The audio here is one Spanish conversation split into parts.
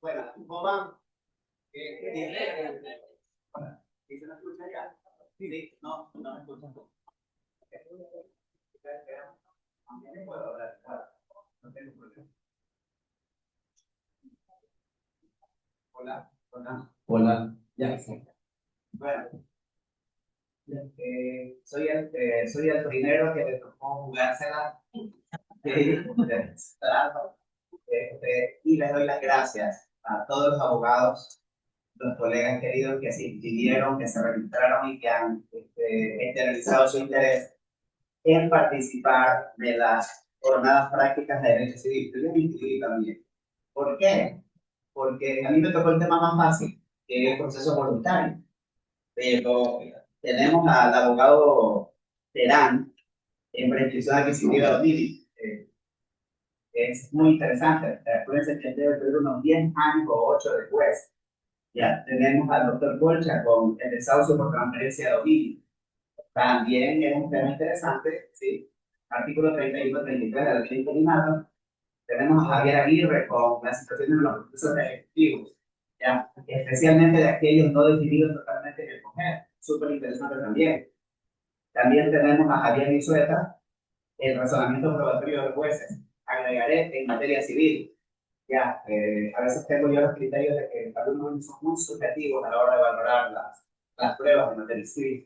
Bueno, ¿cómo van? Hola. ¿Sí se me escucha ya? Sí, no, no me escuchan. También puedo hablar, claro, no tengo problema. Hola, hola. Hola, ya sí. Bueno, soy el primero que le tocó jugársela. Y les doy las gracias a todos los abogados, los colegas queridos que se inscribieron, que se registraron y que han externalizado su interés en participar de las jornadas prácticas de derecho civil. Yo me inscribí también. ¿Por qué? Porque a mí me tocó el tema más fácil, que es el proceso voluntario. Pero tenemos al abogado Terán en prescripción adquisitiva domini. Es muy interesante. Acuérdense que debe tener unos 10 años o 8 después. Ya tenemos al doctor Colcha con el desahucio por transferencia de dominio. También es un tema interesante, ¿sí? Artículo 31, 33 de la ley de Limato. Tenemos a Javier Aguirre con las situaciones de los procesos ejecutivos, ¿ya? Especialmente de aquellos no definidos totalmente en el COGER. Súper interesante también. También tenemos a Javier Nizueta, el razonamiento probatorio de los jueces. Agregaré en materia civil. Ya, a veces tengo yo los criterios de que algunos son muy subjetivos a la hora de valorar las pruebas de materia civil.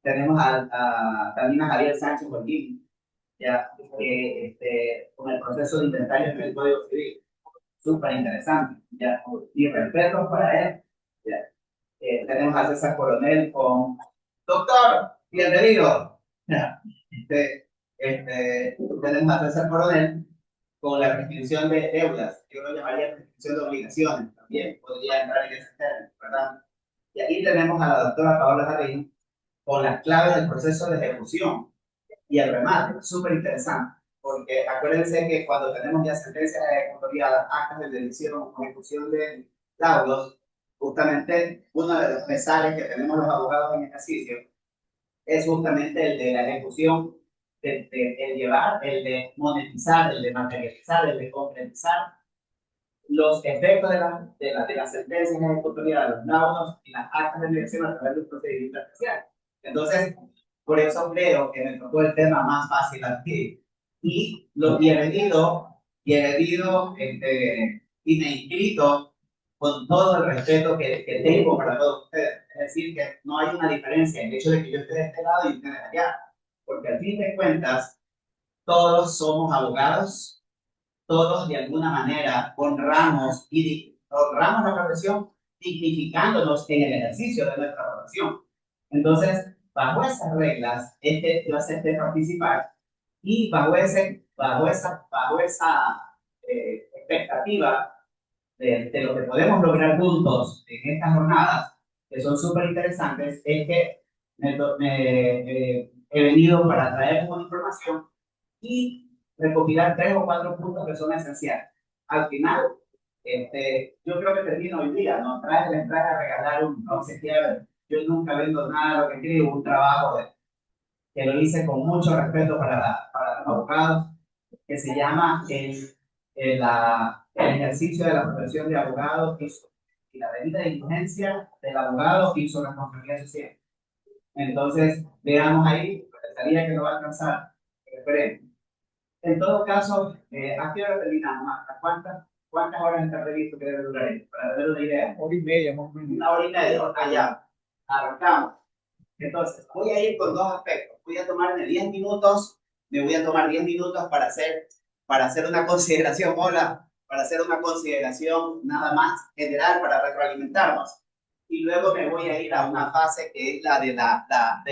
Tenemos también a Javier Sánchez Holguín, ya, con el proceso de inventario en el Código Civil. Súper interesante, ya, y respeto para él. Ya. Tenemos a César Coronel con doctor, bienvenido. Ya. Tenemos a César Coronel con la prescripción de deudas, yo lo llamaría prescripción de obligaciones, también podría entrar en ese término, ¿verdad? Y aquí tenemos a la doctora Paola Jardín con las claves del proceso de ejecución y el remate, súper interesante, porque acuérdense que cuando tenemos ya sentencias ejecutoriadas, actas de decisión o ejecución de laudos, justamente uno de los pesares que tenemos los abogados en ejercicio es justamente el de la ejecución, el llevar, el de monetizar, el de materializar, el de concretizar los efectos de las sentencias ejecutoriales, los laudos y las actas de dirección a través de un procedimiento especial. Entonces, por eso creo que me tocó el tema más fácil aquí. Y he venido, y me he inscrito con todo el respeto que tengo para todos ustedes. Es decir, que no hay una diferencia en el hecho de que yo esté de este lado y ustedes allá. Porque al fin de cuentas, todos somos abogados, todos de alguna manera honramos la profesión, dignificándonos en el ejercicio de nuestra profesión. Entonces, bajo esas reglas, es que yo acepté participar y bajo esa expectativa de lo que podemos lograr juntos en estas jornadas, que son súper interesantes, es que he venido para traer una información y recopilar 3 o 4 puntos que son esenciales. Al final, yo creo que termino hoy día, ¿no? Les traje a regalar un obsequiar. Yo nunca vendo nada, lo que escribo, un trabajo que lo hice con mucho respeto para los abogados, que se llama el ejercicio de la profesión de abogado y la debida diligencia del abogado y su responsabilidad social. Entonces, veamos ahí, pensaría que no va a alcanzar. Esperemos. En todo caso, ¿a qué hora terminamos? ¿A cuántas horas está previsto que debe durar esto? Para tener una idea. Hora y media, más o menos. Una hora y media, allá. Arrancamos. Entonces, voy a ir con 2 aspectos. Voy a tomarme 10 minutos, me voy a tomar 10 minutos para hacer una consideración, hola, para hacer una consideración nada más general para retroalimentarnos. Y luego me voy a ir a una fase que es la de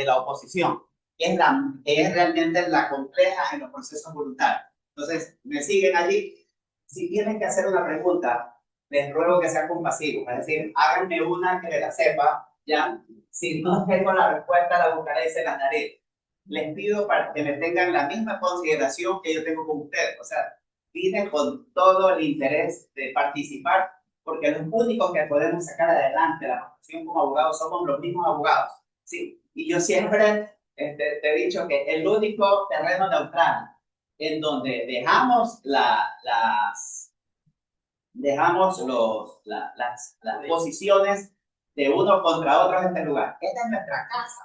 la oposición, que es realmente la compleja en los procesos voluntarios. Entonces, me siguen allí. Si tienen que hacer una pregunta, les ruego que sean compasivos, es decir, háganme una que la sepa, ¿ya? Si no tengo la respuesta, la buscaré y se la daré. Les pido para que me tengan la misma consideración que yo tengo con ustedes. O sea, piden con todo el interés de participar, porque los únicos que podemos sacar adelante la profesión como abogados somos los mismos abogados. ¿Sí? Y yo siempre te he dicho que el único terreno neutral en donde dejamos dejamos las posiciones de uno contra otro en este lugar. Esta es nuestra casa.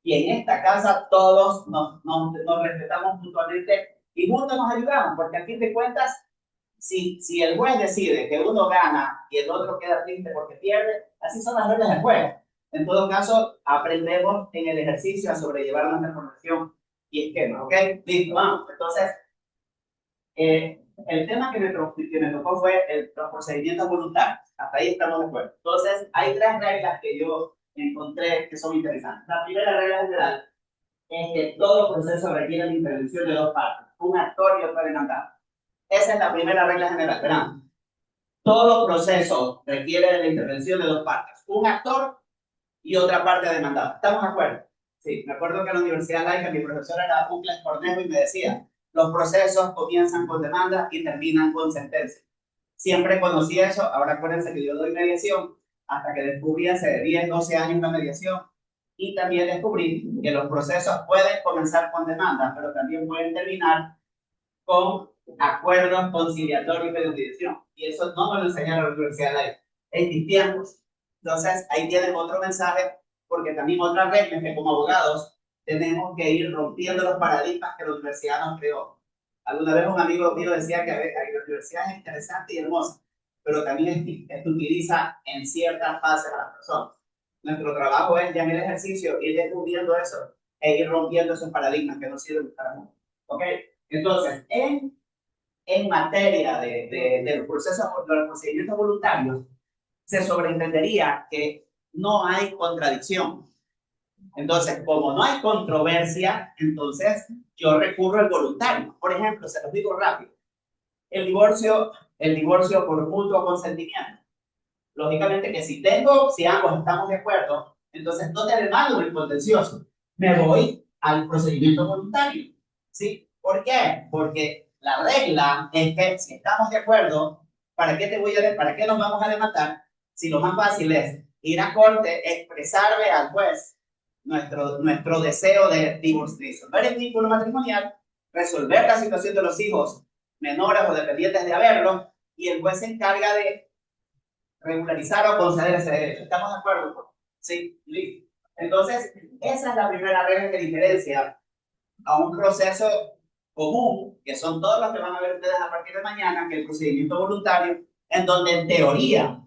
Y en esta casa todos nos respetamos mutuamente y juntos nos ayudamos, porque a fin de cuentas, si el juez decide que uno gana y el otro queda triste porque pierde, así son las reglas del juego. En todo caso, aprendemos en el ejercicio a sobrellevar nuestra formación y esquema, ¿ok? Listo, vamos. Entonces, el tema que me tocó fue los procedimientos voluntarios. Hasta ahí estamos de acuerdo. Entonces, hay tres reglas que yo encontré que son interesantes. La primera regla general es que todo proceso requiere la intervención de dos partes, un actor y otro demandado. Esa es la primera regla general, verán. Todo proceso requiere de la intervención de dos partes, un actor y otra parte demandada. ¿Estamos de acuerdo? Sí, me acuerdo que en la Universidad Laica mi profesor era Ucles Cornejo y me decía, los procesos comienzan con demanda y terminan con sentencia. Siempre conocí eso, ahora acuérdense que yo doy mediación, hasta que descubrí hace 10, 12 años la mediación, y también descubrí que los procesos pueden comenzar con demanda, pero también pueden terminar con acuerdos conciliatorios de mediación. Y eso no me lo enseñaron en la Universidad de Laica. En mis tiempos. Entonces, ahí tienen otro mensaje, porque también otra regla es que como abogados tenemos que ir rompiendo los paradigmas que la universidad nos creó. Alguna vez un amigo mío decía que la universidad es interesante y hermosa, pero también utiliza en ciertas fases a las personas. Nuestro trabajo es ya en el ejercicio ir descubriendo eso e ir rompiendo esos paradigmas que no sirven para mucho. ¿Ok? Entonces, en materia de los procedimientos voluntarios, se sobreentendería que no hay contradicción. Entonces, como no hay controversia, entonces yo recurro al voluntario. Por ejemplo, se los digo rápido. El divorcio por mutuo consentimiento. Lógicamente que si ambos estamos de acuerdo, entonces no te demando el contencioso. Me voy al procedimiento voluntario. ¿Sí? ¿Por qué? Porque la regla es que si estamos de acuerdo, ¿para qué nos vamos a demandar? Si lo más fácil es ir a corte, expresarle al juez nuestro deseo de resolver el vínculo matrimonial, resolver la situación de los hijos menores o dependientes de haberlo, y el juez se encarga de regularizar o conceder ese derecho. ¿Estamos de acuerdo? Sí, listo. Entonces, esa es la primera regla que diferencia a un proceso común, que son todos los que van a ver ustedes a partir de mañana, que el procedimiento voluntario, en donde en teoría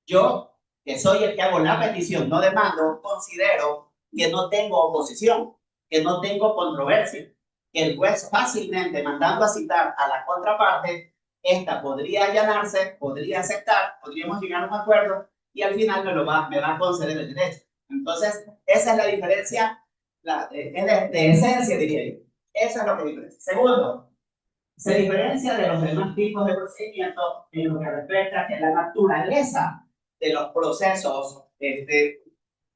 yo, que soy el que hago la petición, no demando, considero que no tengo oposición, que no tengo controversia, que el juez fácilmente mandando a citar a la contraparte, esta podría allanarse, podría aceptar, podríamos llegar a un acuerdo y al final me va a conceder el derecho. Entonces, esa es la diferencia, de esencia, diría yo. Eso es lo que diferencia. Segundo, se diferencia de los demás tipos de procedimientos en lo que respecta a la naturaleza de los procesos, de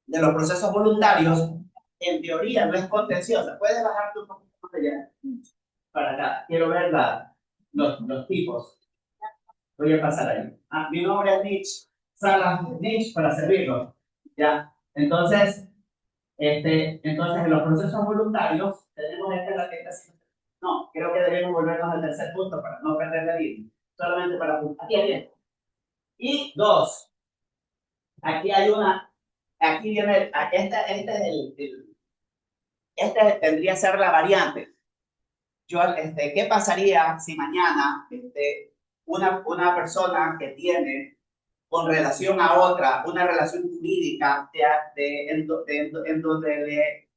los procesos voluntarios. En teoría no es contenciosa. Puedes bajarte un poquito más allá para acá. Quiero ver los tipos. Voy a pasar ahí. Mi nombre es Nietzsche, Salas Nietzsche, para servirlo. ¿Ya? Entonces, entonces, en los procesos voluntarios tenemos esta. No, creo que debemos volvernos al tercer punto para no perder la vida. Solamente para apuntar. Aquí. Y dos, aquí hay aquí viene, este tendría que ser la variante. ¿Qué pasaría si mañana una persona que tiene con relación a otra una relación jurídica en donde le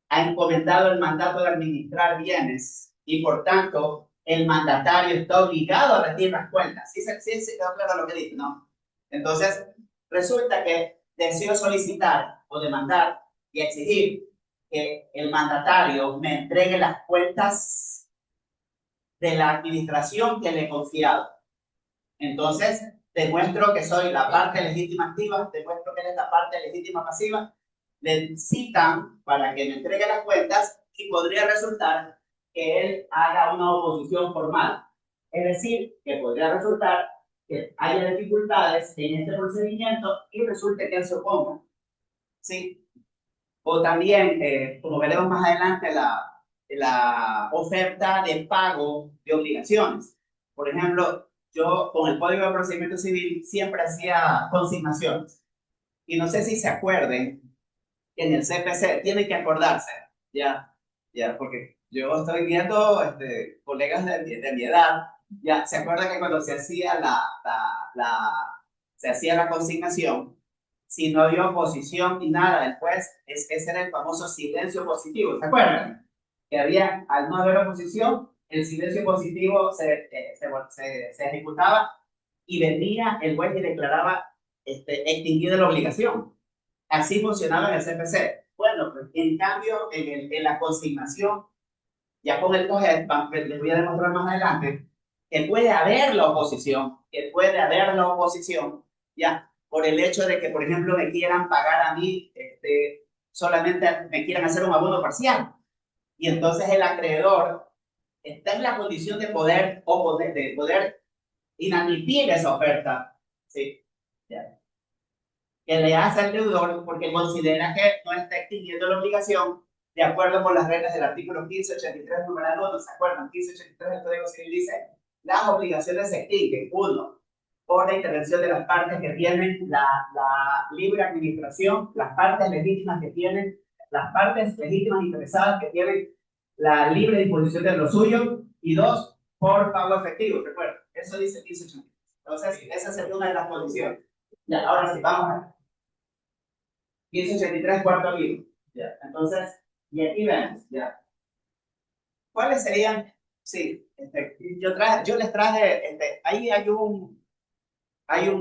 ha encomendado el mandato de administrar bienes y por tanto el mandatario está obligado a rendir las cuentas? ¿Sí se quedó claro lo que dice, no? Entonces, resulta que deseo solicitar o demandar y exigir que el mandatario me entregue las cuentas de la administración que le he confiado. Entonces, demuestro que soy la parte legítima activa, demuestro que él es la parte legítima pasiva, le citan para que me entregue las cuentas y podría resultar que él haga una oposición formal. Es decir, que podría resultar que haya dificultades en este procedimiento y resulte que él se oponga. ¿Sí? O también, como veremos más adelante, la oferta de pago de obligaciones. Por ejemplo, yo con el Código de Procedimiento Civil siempre hacía consignaciones. Y no sé si se acuerden, en el CPC tienen que acordarse, ya, ya, porque yo estoy viendo colegas de mi edad, ya, se acuerdan que cuando se hacía se hacía la consignación, si no había oposición ni nada, después ese era el famoso silencio positivo, ¿se acuerdan? Que había, al no haber oposición, el silencio positivo se ejecutaba y venía el juez y declaraba extinguida la obligación. Así funcionaba en el CPC. Bueno, pues, en cambio, en la consignación, ya con el COGED, les voy a demostrar más adelante, que puede haber la oposición, ya, por el hecho de que, por ejemplo, me quieran pagar a mí, solamente me quieran hacer un abono parcial. Y entonces el acreedor está en la condición de poder oponer, de poder inadmitir esa oferta. ¿Sí? Ya, que le hace al deudor porque considera que no está extinguiendo la obligación de acuerdo con las reglas del artículo 1583, numeral 1, ¿se acuerdan? 1583 del Código Civil dice, las obligaciones se extinguen, uno, por la intervención de las partes que tienen la libre administración, las partes legítimas que tienen, las partes legítimas interesadas que tienen la libre disposición de lo suyo, y dos, por pago efectivo, recuerden, eso dice 1583. Entonces, esa sería una de las condiciones. Ya, ahora sí, vamos a ver. 1583, cuarto libro. Ya. Entonces, y aquí vemos, ya. ¿Cuáles serían? Sí, yo les traje, ahí hay un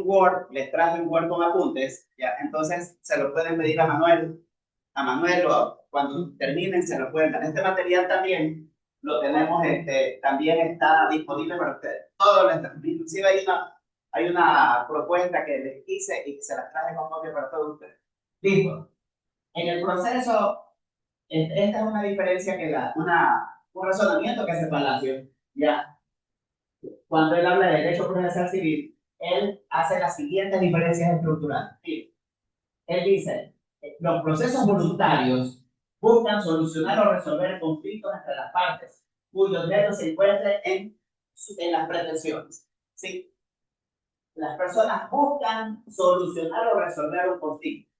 Word, les traje un Word con apuntes, ya. Entonces, se lo pueden pedir a Manuel, o cuando terminen se lo pueden dar. Este material también lo tenemos, también está disponible para ustedes. Todo inclusive hay una propuesta que les hice y que se las traje con copia para todos ustedes. Listo. En el proceso, esta es una diferencia que un razonamiento que hace Palacio, ya, cuando él habla de derecho procesal civil, él hace las siguientes diferencias estructurales. Sí. Él dice, los procesos voluntarios buscan solucionar o resolver conflictos entre las partes, cuyo objeto se encuentre en las pretensiones. ¿Sí? Las personas buscan solucionar o resolver un conflicto,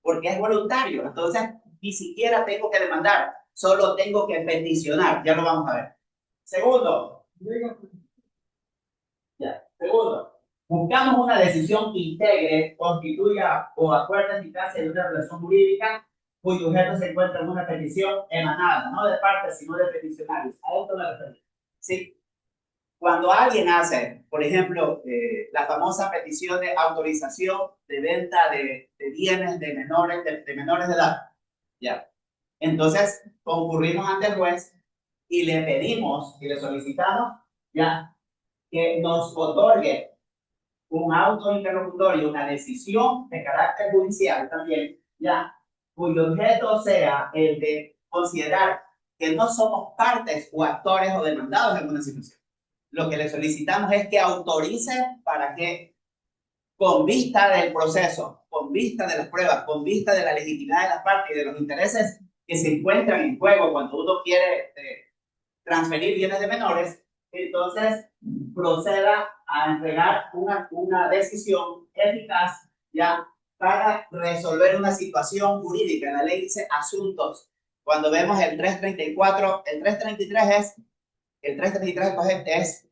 porque es voluntario, entonces ni siquiera tengo que demandar, solo tengo que peticionar, ya lo vamos a ver. Segundo, buscamos una decisión que integre, constituya o acuerde eficacia de una relación jurídica cuyo objeto se encuentra en una petición emanada, no de partes, sino de peticionarios. A esto me refiero. ¿Sí? Cuando alguien hace, por ejemplo, la famosa petición de autorización de venta de bienes de menores de edad, ¿ya? Entonces, concurrimos ante el juez y le pedimos y le solicitamos, ¿ya?, que nos otorgue un auto interlocutorio, una decisión de carácter judicial también, ¿ya?, cuyo objeto sea el de considerar que no somos partes o actores o demandados en una situación. Lo que le solicitamos es que autorice para que, con vista del proceso, con vista de las pruebas, con vista de la legitimidad de las partes y de los intereses que se encuentran en juego cuando uno quiere transferir bienes de menores, entonces proceda a entregar una decisión eficaz, ya, para resolver una situación jurídica. La ley dice asuntos. Cuando vemos el 334, el 333 es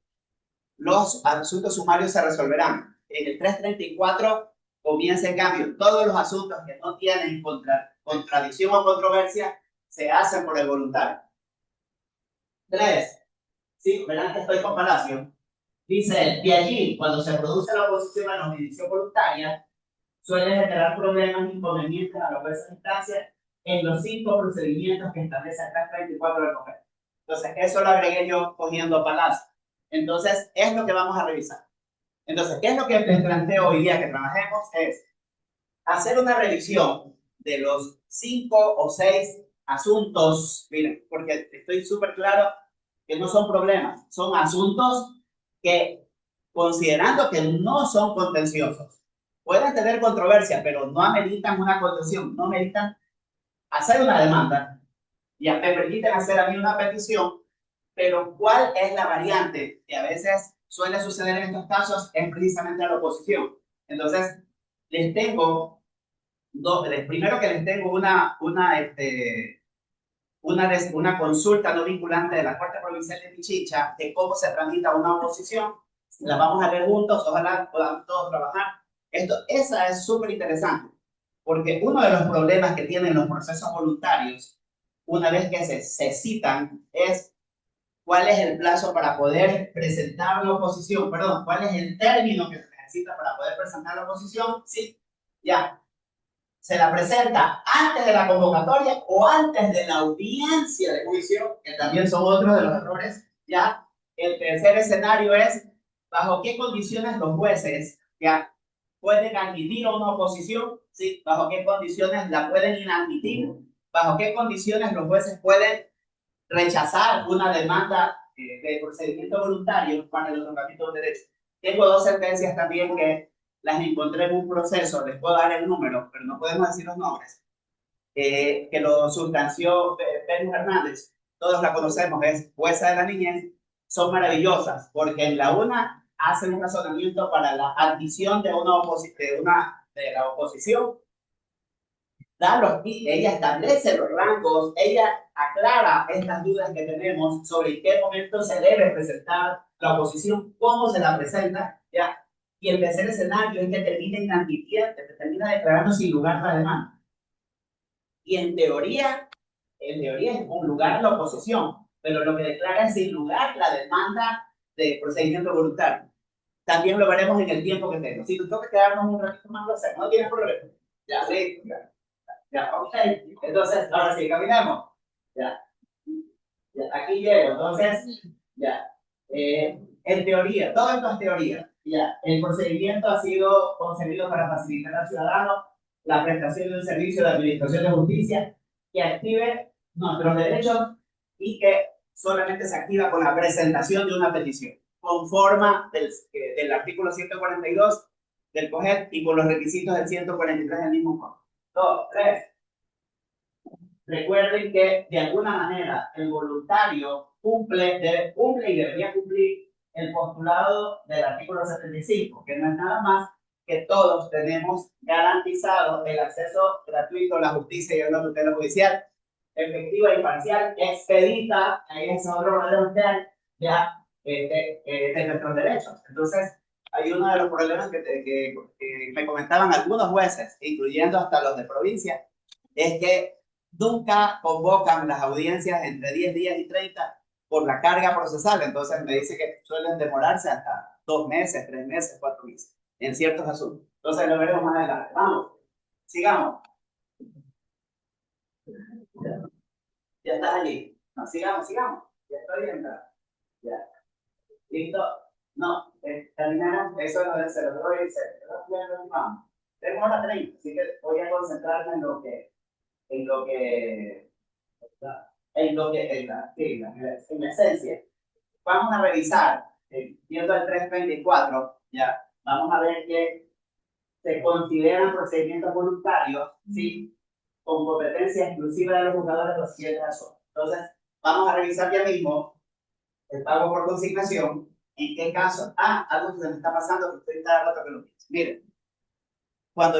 los asuntos sumarios se resolverán. En el 334 comienza el cambio. Todos los asuntos que no tienen contradicción o controversia se hacen por el voluntario. 3. Sí, verán que estoy con Palacio. Dice, de allí, cuando se produce la oposición a la jurisdicción voluntaria, suele generar problemas e inconvenientes a la jueza de instancia en los 5 procedimientos que establece el 334 del COGED. Entonces, eso lo agregué yo cogiendo Palacio. Entonces, es lo que vamos a revisar. Entonces, ¿qué es lo que les planteo hoy día que trabajemos? Es hacer una revisión de los 5 o 6 asuntos, miren, porque estoy súper claro que no son problemas, son asuntos que, considerando que no son contenciosos, pueden tener controversia, pero no ameritan una contención, no ameritan hacer una demanda, ya me permiten hacer a mí una petición, pero ¿cuál es la variante? Que a veces suele suceder en estos casos es precisamente a la oposición. Entonces, les tengo primero que les tengo una consulta no vinculante de la Corte Provincial de Pichincha de cómo se tramita una oposición. La vamos a ver juntos, ojalá podamos todos trabajar. Esa es súper interesante, porque uno de los problemas que tienen los procesos voluntarios, una vez que se citan, es cuál es el plazo para poder presentar la oposición, perdón, cuál es el término que se necesita para poder presentar la oposición. Sí, ya, se la presenta antes de la convocatoria o antes de la audiencia de juicio, que también son otros de los errores. Ya, el tercer escenario es bajo qué condiciones los jueces ya pueden admitir una oposición, ¿sí? Bajo qué condiciones la pueden inadmitir, bajo qué condiciones los jueces pueden rechazar una demanda de procedimiento voluntario para el otorgamiento de derechos. Tengo dos sentencias también que las encontré en un proceso, les puedo dar el número, pero no podemos decir los nombres, que lo sustanció Pedro Hernández, todos la conocemos, es jueza de la niñez, son maravillosas, porque en la una hacen un razonamiento para la admisión de de la oposición, ella establece los rangos, ella aclara estas dudas que tenemos sobre en qué momento se debe presentar la oposición, cómo se la presenta, ¿ya? Y el tercer escenario es que termina inadmitiendo, que termina declarando sin lugar la demanda. Y en teoría es un lugar la oposición, pero lo que declara es sin lugar la demanda de procedimiento voluntario. También lo veremos en el tiempo que tengo. Si nos toca quedarnos un ratito más, lo hacemos, no tiene problema. Ya, sí, ya, ok. Entonces, ahora sí, caminamos. Ya, ya, aquí llego. Entonces, ya. En teoría, todo esto es teoría. Ya, el procedimiento ha sido concebido para facilitar al ciudadano la prestación de un servicio de administración de justicia que active nuestros derechos y que solamente se activa con la presentación de una petición, conforme del artículo 142 del COGED y con los requisitos del 143 del mismo COGED. 2, 3. Recuerden que de alguna manera el voluntario cumple y debería cumplir el postulado del artículo 75, que no es nada más que todos tenemos garantizado el acceso gratuito a la justicia y a la tutela judicial efectiva y parcial, expedita, ahí es otro valor ya de nuestros derechos. Entonces, hay uno de los problemas que me comentaban algunos jueces, incluyendo hasta los de provincia, es que nunca convocan las audiencias entre 10 días y 30 por la carga procesal. Entonces me dice que suelen demorarse hasta 2 meses, 3 meses, 4 meses en ciertos asuntos. Entonces lo veremos más adelante. Vamos, sigamos. Ya estás allí. No, sigamos. Ya estoy bien, ¿verdad? Ya. ¿Listo? No, terminamos. Eso no debe ser. Lo voy a decir. Vamos. Tenemos hora 30, así que voy a concentrarme en lo que en la esencia. Vamos a revisar, viendo el 334, ya, vamos a ver que se consideran procedimientos voluntarios, ¿sí? Con competencia exclusiva de los juzgadores de los siguientes asuntos. Entonces, vamos a revisar ya mismo el pago por consignación. ¿En qué caso? Algo que se me está pasando que estoy cada rato que lo pienso. Miren, cuando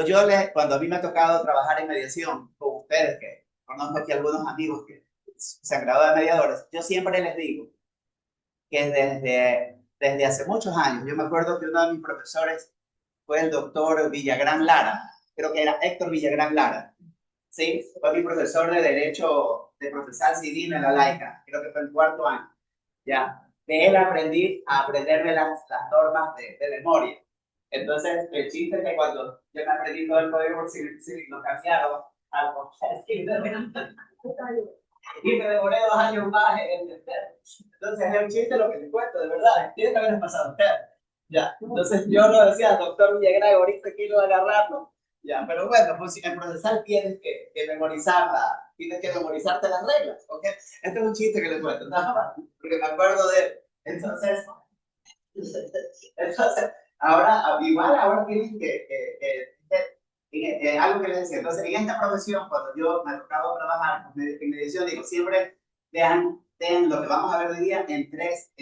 a mí me ha tocado trabajar en mediación con ustedes, que conozco aquí algunos amigos que se han graduado de mediadores, yo siempre les digo que desde hace muchos años, yo me acuerdo que uno de mis profesores fue el doctor Villagrán Lara, creo que era Héctor Villagrán Lara, ¿sí? Fue mi profesor de Derecho de Procesal Civil en la Laica, creo que fue el 4º año, ¿ya? De él aprendí a aprenderme las normas de memoria. Entonces, el chiste es que cuando yo me aprendí todo el código civil, lo cambiaron al y me demoré 2 años más en entender. Entonces, es un chiste lo que te cuento, de verdad. Tiene que haber pasado a usted. Ya. Entonces, yo no decía, doctor Villagrán, ahorita quiero agarrarlo. Ya, pero bueno, pues en procesal tienes que memorizarla, tienes que memorizarte las reglas, ¿ok? Este es un chiste que le cuento, ¿no? Porque me acuerdo de él. Entonces, ahora tienes algo que les decía. Entonces, en esta profesión, cuando yo me ha tocado trabajar en mediación, digo, siempre vean lo que vamos a ver hoy día en tres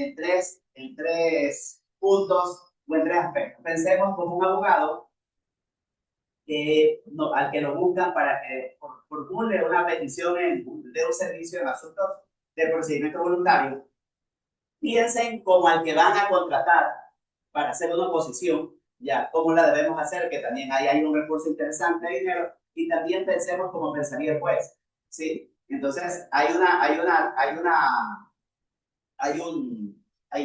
puntos o en 3 aspectos. Pensemos como un abogado al que lo buscan para que formule una petición de un servicio en asuntos de procedimiento voluntario. Piensen como al que van a contratar para hacer una oposición, ya, cómo la debemos hacer, que también ahí hay un recurso interesante de dinero, y también pensemos como pensaría el juez, ¿sí? Entonces, hay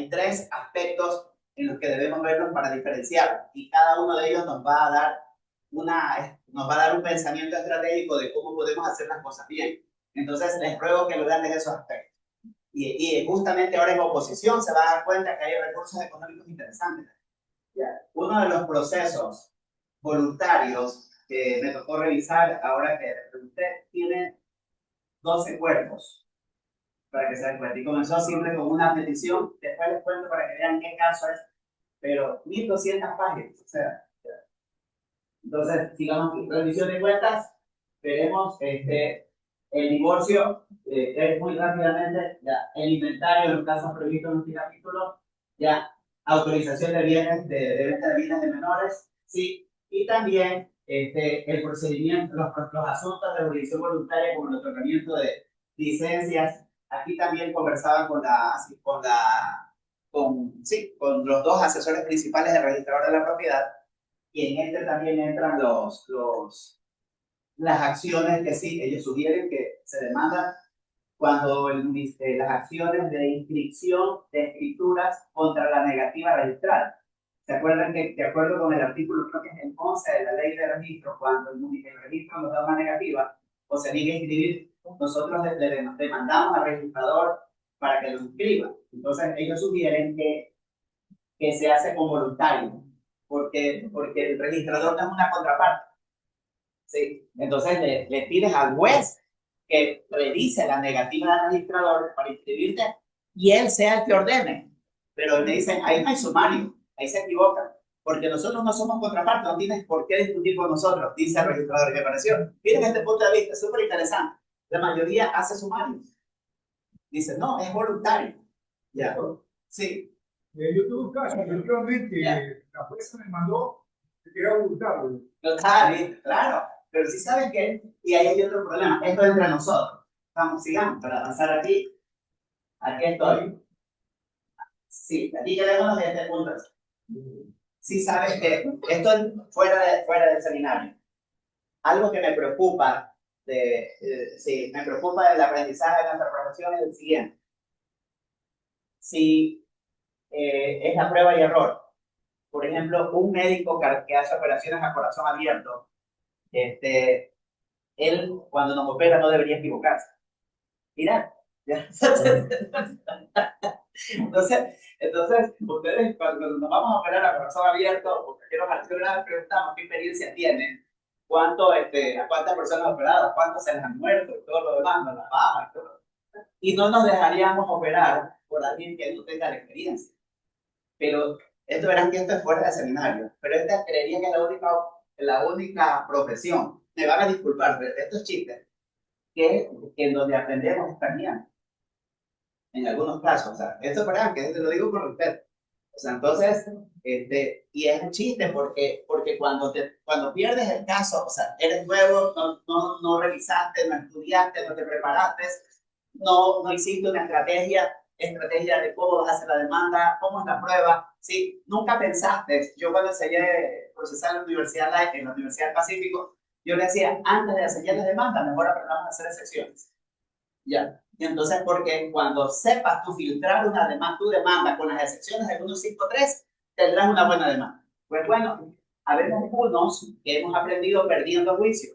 3 aspectos en los que debemos verlos para diferenciar, y cada uno de ellos nos va a dar un pensamiento estratégico de cómo podemos hacer las cosas bien. Entonces, les ruego que lo vean en esos aspectos. Y justamente ahora en oposición se va a dar cuenta que hay recursos económicos interesantes. Uno de los procesos voluntarios que me tocó revisar ahora que usted tiene 12 cuerpos, para que se den cuenta. Y comenzó siempre con una petición, después les cuento para que vean qué caso es, pero 1200 páginas, o sea. Entonces, sigamos aquí. Rendición de cuentas, veremos el divorcio, es muy rápidamente, ya, el inventario de los casos previstos en este capítulo, ya, autorización de bienes, de venta de bienes de menores, sí, y también el procedimiento, los asuntos de jurisdicción voluntaria como el otorgamiento de licencias. Aquí también conversaban con los 2 asesores principales del registrador de la propiedad, y en también entran las acciones que sí, ellos sugieren que se demandan cuando las acciones de inscripción de escrituras contra la negativa registral. ¿Se acuerdan que, de acuerdo con el artículo, creo que es el 11 de la ley de registro, cuando el registro nos da una negativa o se niega a inscribir, nosotros le demandamos al registrador para que lo inscriba? Entonces, ellos sugieren que se hace con voluntario, porque el registrador no es una contraparte. ¿Sí? Entonces le pides al juez que revise la negativa del registrador para inscribirte y él sea el que ordene. Pero me dicen, ahí no hay sumario, ahí se equivocan, porque nosotros no somos contraparte, no tienes por qué discutir con nosotros, dice el registrador. ¿Qué pareció? Miren este punto de vista, súper interesante. La mayoría hace sumarios. Dice, no, es voluntario. Ya. Sí. Yo tuve un caso, efectivamente, la jueza me mandó que era voluntario. Claro, pero sí saben que, y ahí hay otro problema, esto es entre nosotros. Vamos, sigamos, para avanzar aquí. Aquí estoy. Sí, aquí quedémonos de este punto. Sí saben que esto es fuera del seminario. Algo que me preocupa, me preocupa del aprendizaje de nuestra profesión es el siguiente. Si es la prueba y error. Por ejemplo, un médico que hace operaciones a corazón abierto, él cuando nos opera no debería equivocarse. Mira, entonces, ustedes cuando nos vamos a operar a corazón abierto, porque quiero una vez preguntamos qué experiencia tienen, a cuántas personas operadas, cuántos se les han muerto y todo lo demás, las bajas y todo. Y no nos dejaríamos operar por alguien que no tenga la experiencia. Pero esto verán que esto es fuera de seminario, pero esta creería que es la única profesión. Me van a disculpar, pero estos chistes, que en donde aprendemos español. En algunos casos, o sea, esto para que te lo digo con respeto. O sea, entonces, y es un chiste porque cuando pierdes el caso, o sea, eres nuevo, no revisaste, no estudiaste, no te preparaste, no hiciste una estrategia de cómo vas a hacer la demanda, cómo es la prueba, ¿sí? Nunca pensaste. Yo cuando enseñé procesar en la Universidad del Pacífico, yo le decía, antes de enseñar las demandas, mejor aprendamos a hacer excepciones. Ya. Y entonces, porque cuando sepas tú filtrar tu demanda con las excepciones del 153, tendrás una buena demanda. Pues bueno, habemos unos que hemos aprendido perdiendo juicio,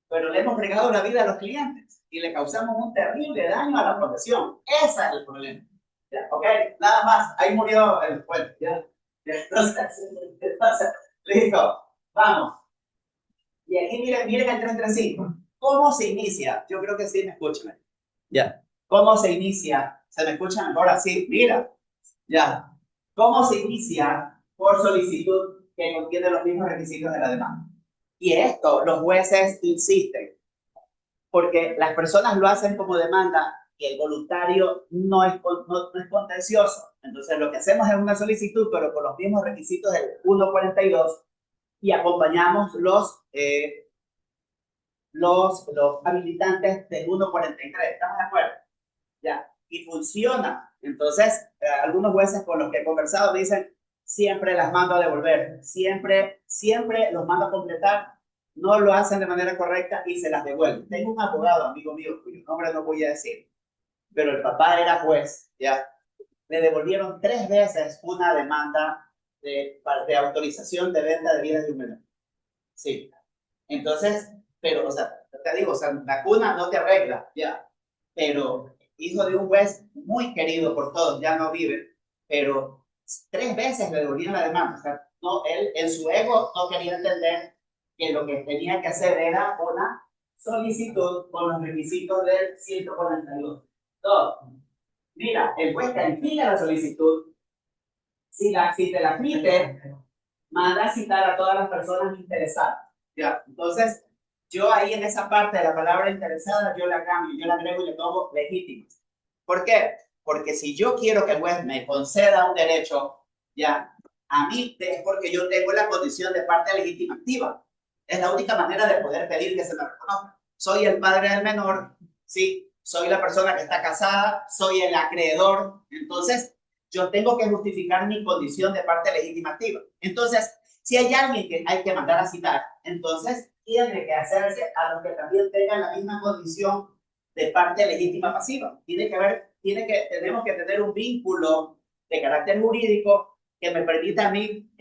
pero le hemos regado la vida a los clientes y le causamos un terrible daño a la profesión. Ese es el problema. Ya, ok, nada más. Ahí murió el juez. Ya. Entonces, listo. Vamos. Y aquí miren el 335. ¿Cómo se inicia? Yo creo que sí me escuchan. Ya. ¿Cómo se inicia? ¿Se me escuchan ahora? Sí, mira. Ya. ¿Cómo se inicia? Por solicitud que contiene los mismos requisitos de la demanda. Y esto los jueces insisten, porque las personas lo hacen como demanda que el voluntario no es contencioso. Entonces lo que hacemos es una solicitud, pero con los mismos requisitos del 142 y acompañamos los habilitantes del 143. ¿Estamos de acuerdo? Ya. Y funciona. Entonces, algunos jueces con los que he conversado dicen, siempre las mando a devolver, siempre los mando a completar, no lo hacen de manera correcta y se las devuelven. Tengo un abogado, amigo mío, cuyo nombre no voy a decir, pero el papá era juez, ya. Le devolvieron 3 veces una demanda de autorización de venta de bienes de un menor. Sí. Entonces, pero, o sea, te digo, o sea, la cuna no te arregla, ya. Pero hijo de un juez muy querido por todos, ya no vive, pero 3 veces le devolvieron la demanda. O sea, no, él en su ego no quería entender que lo que tenía que hacer era una solicitud con los requisitos del 142. Dos, mira, el juez califica la solicitud, si te la admite, manda a citar a todas las personas interesadas. Ya, entonces, yo ahí en esa parte de la palabra interesada, yo la cambio, yo la agrego y le pongo legítimas. ¿Por qué? Porque si yo quiero que el juez me conceda un derecho, ya, a mí es porque yo tengo la condición de parte legítima activa. Es la única manera de poder pedir que se me reconozca. Soy el padre del menor, ¿sí? Soy la persona que está casada, soy el acreedor. Entonces, yo tengo que justificar mi condición de parte legítima activa. Entonces, si hay alguien que hay que mandar a citar, entonces tiene que hacerse a los que también tengan la misma condición de parte legítima pasiva. Tenemos que tener un vínculo de carácter jurídico que me permita a mí,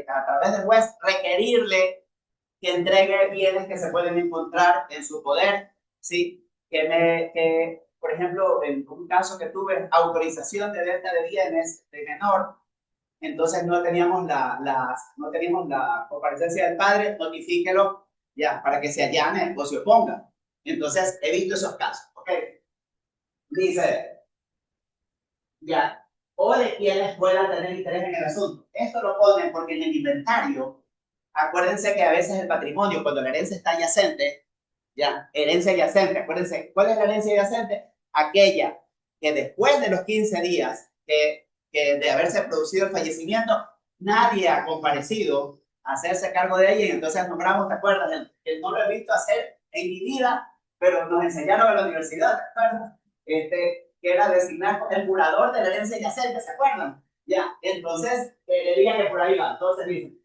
a través del juez, requerirle que entregue bienes que se pueden encontrar en su poder, ¿sí? Por ejemplo, en un caso que tuve, autorización de venta de bienes de menor, entonces no teníamos la comparecencia del padre, notifíquelo ya, para que se allane o se oponga. Entonces, he visto esos casos, ¿ok? Dice, ya, o de quienes puedan tener interés en el asunto. Esto lo ponen porque en el inventario, acuérdense que a veces el patrimonio, cuando la herencia está adyacente, ya, herencia adyacente, acuérdense, ¿cuál es la herencia adyacente? Aquella que después de los 15 días de haberse producido el fallecimiento, nadie ha comparecido a hacerse cargo de ella y entonces nombramos, ¿te acuerdas? Que no lo he visto hacer en mi vida, pero nos enseñaron en la universidad, ¿te acuerdas? Que era designar el curador de la herencia adyacente, ¿se acuerdan? Ya, entonces, le digan que por ahí va. Entonces dicen,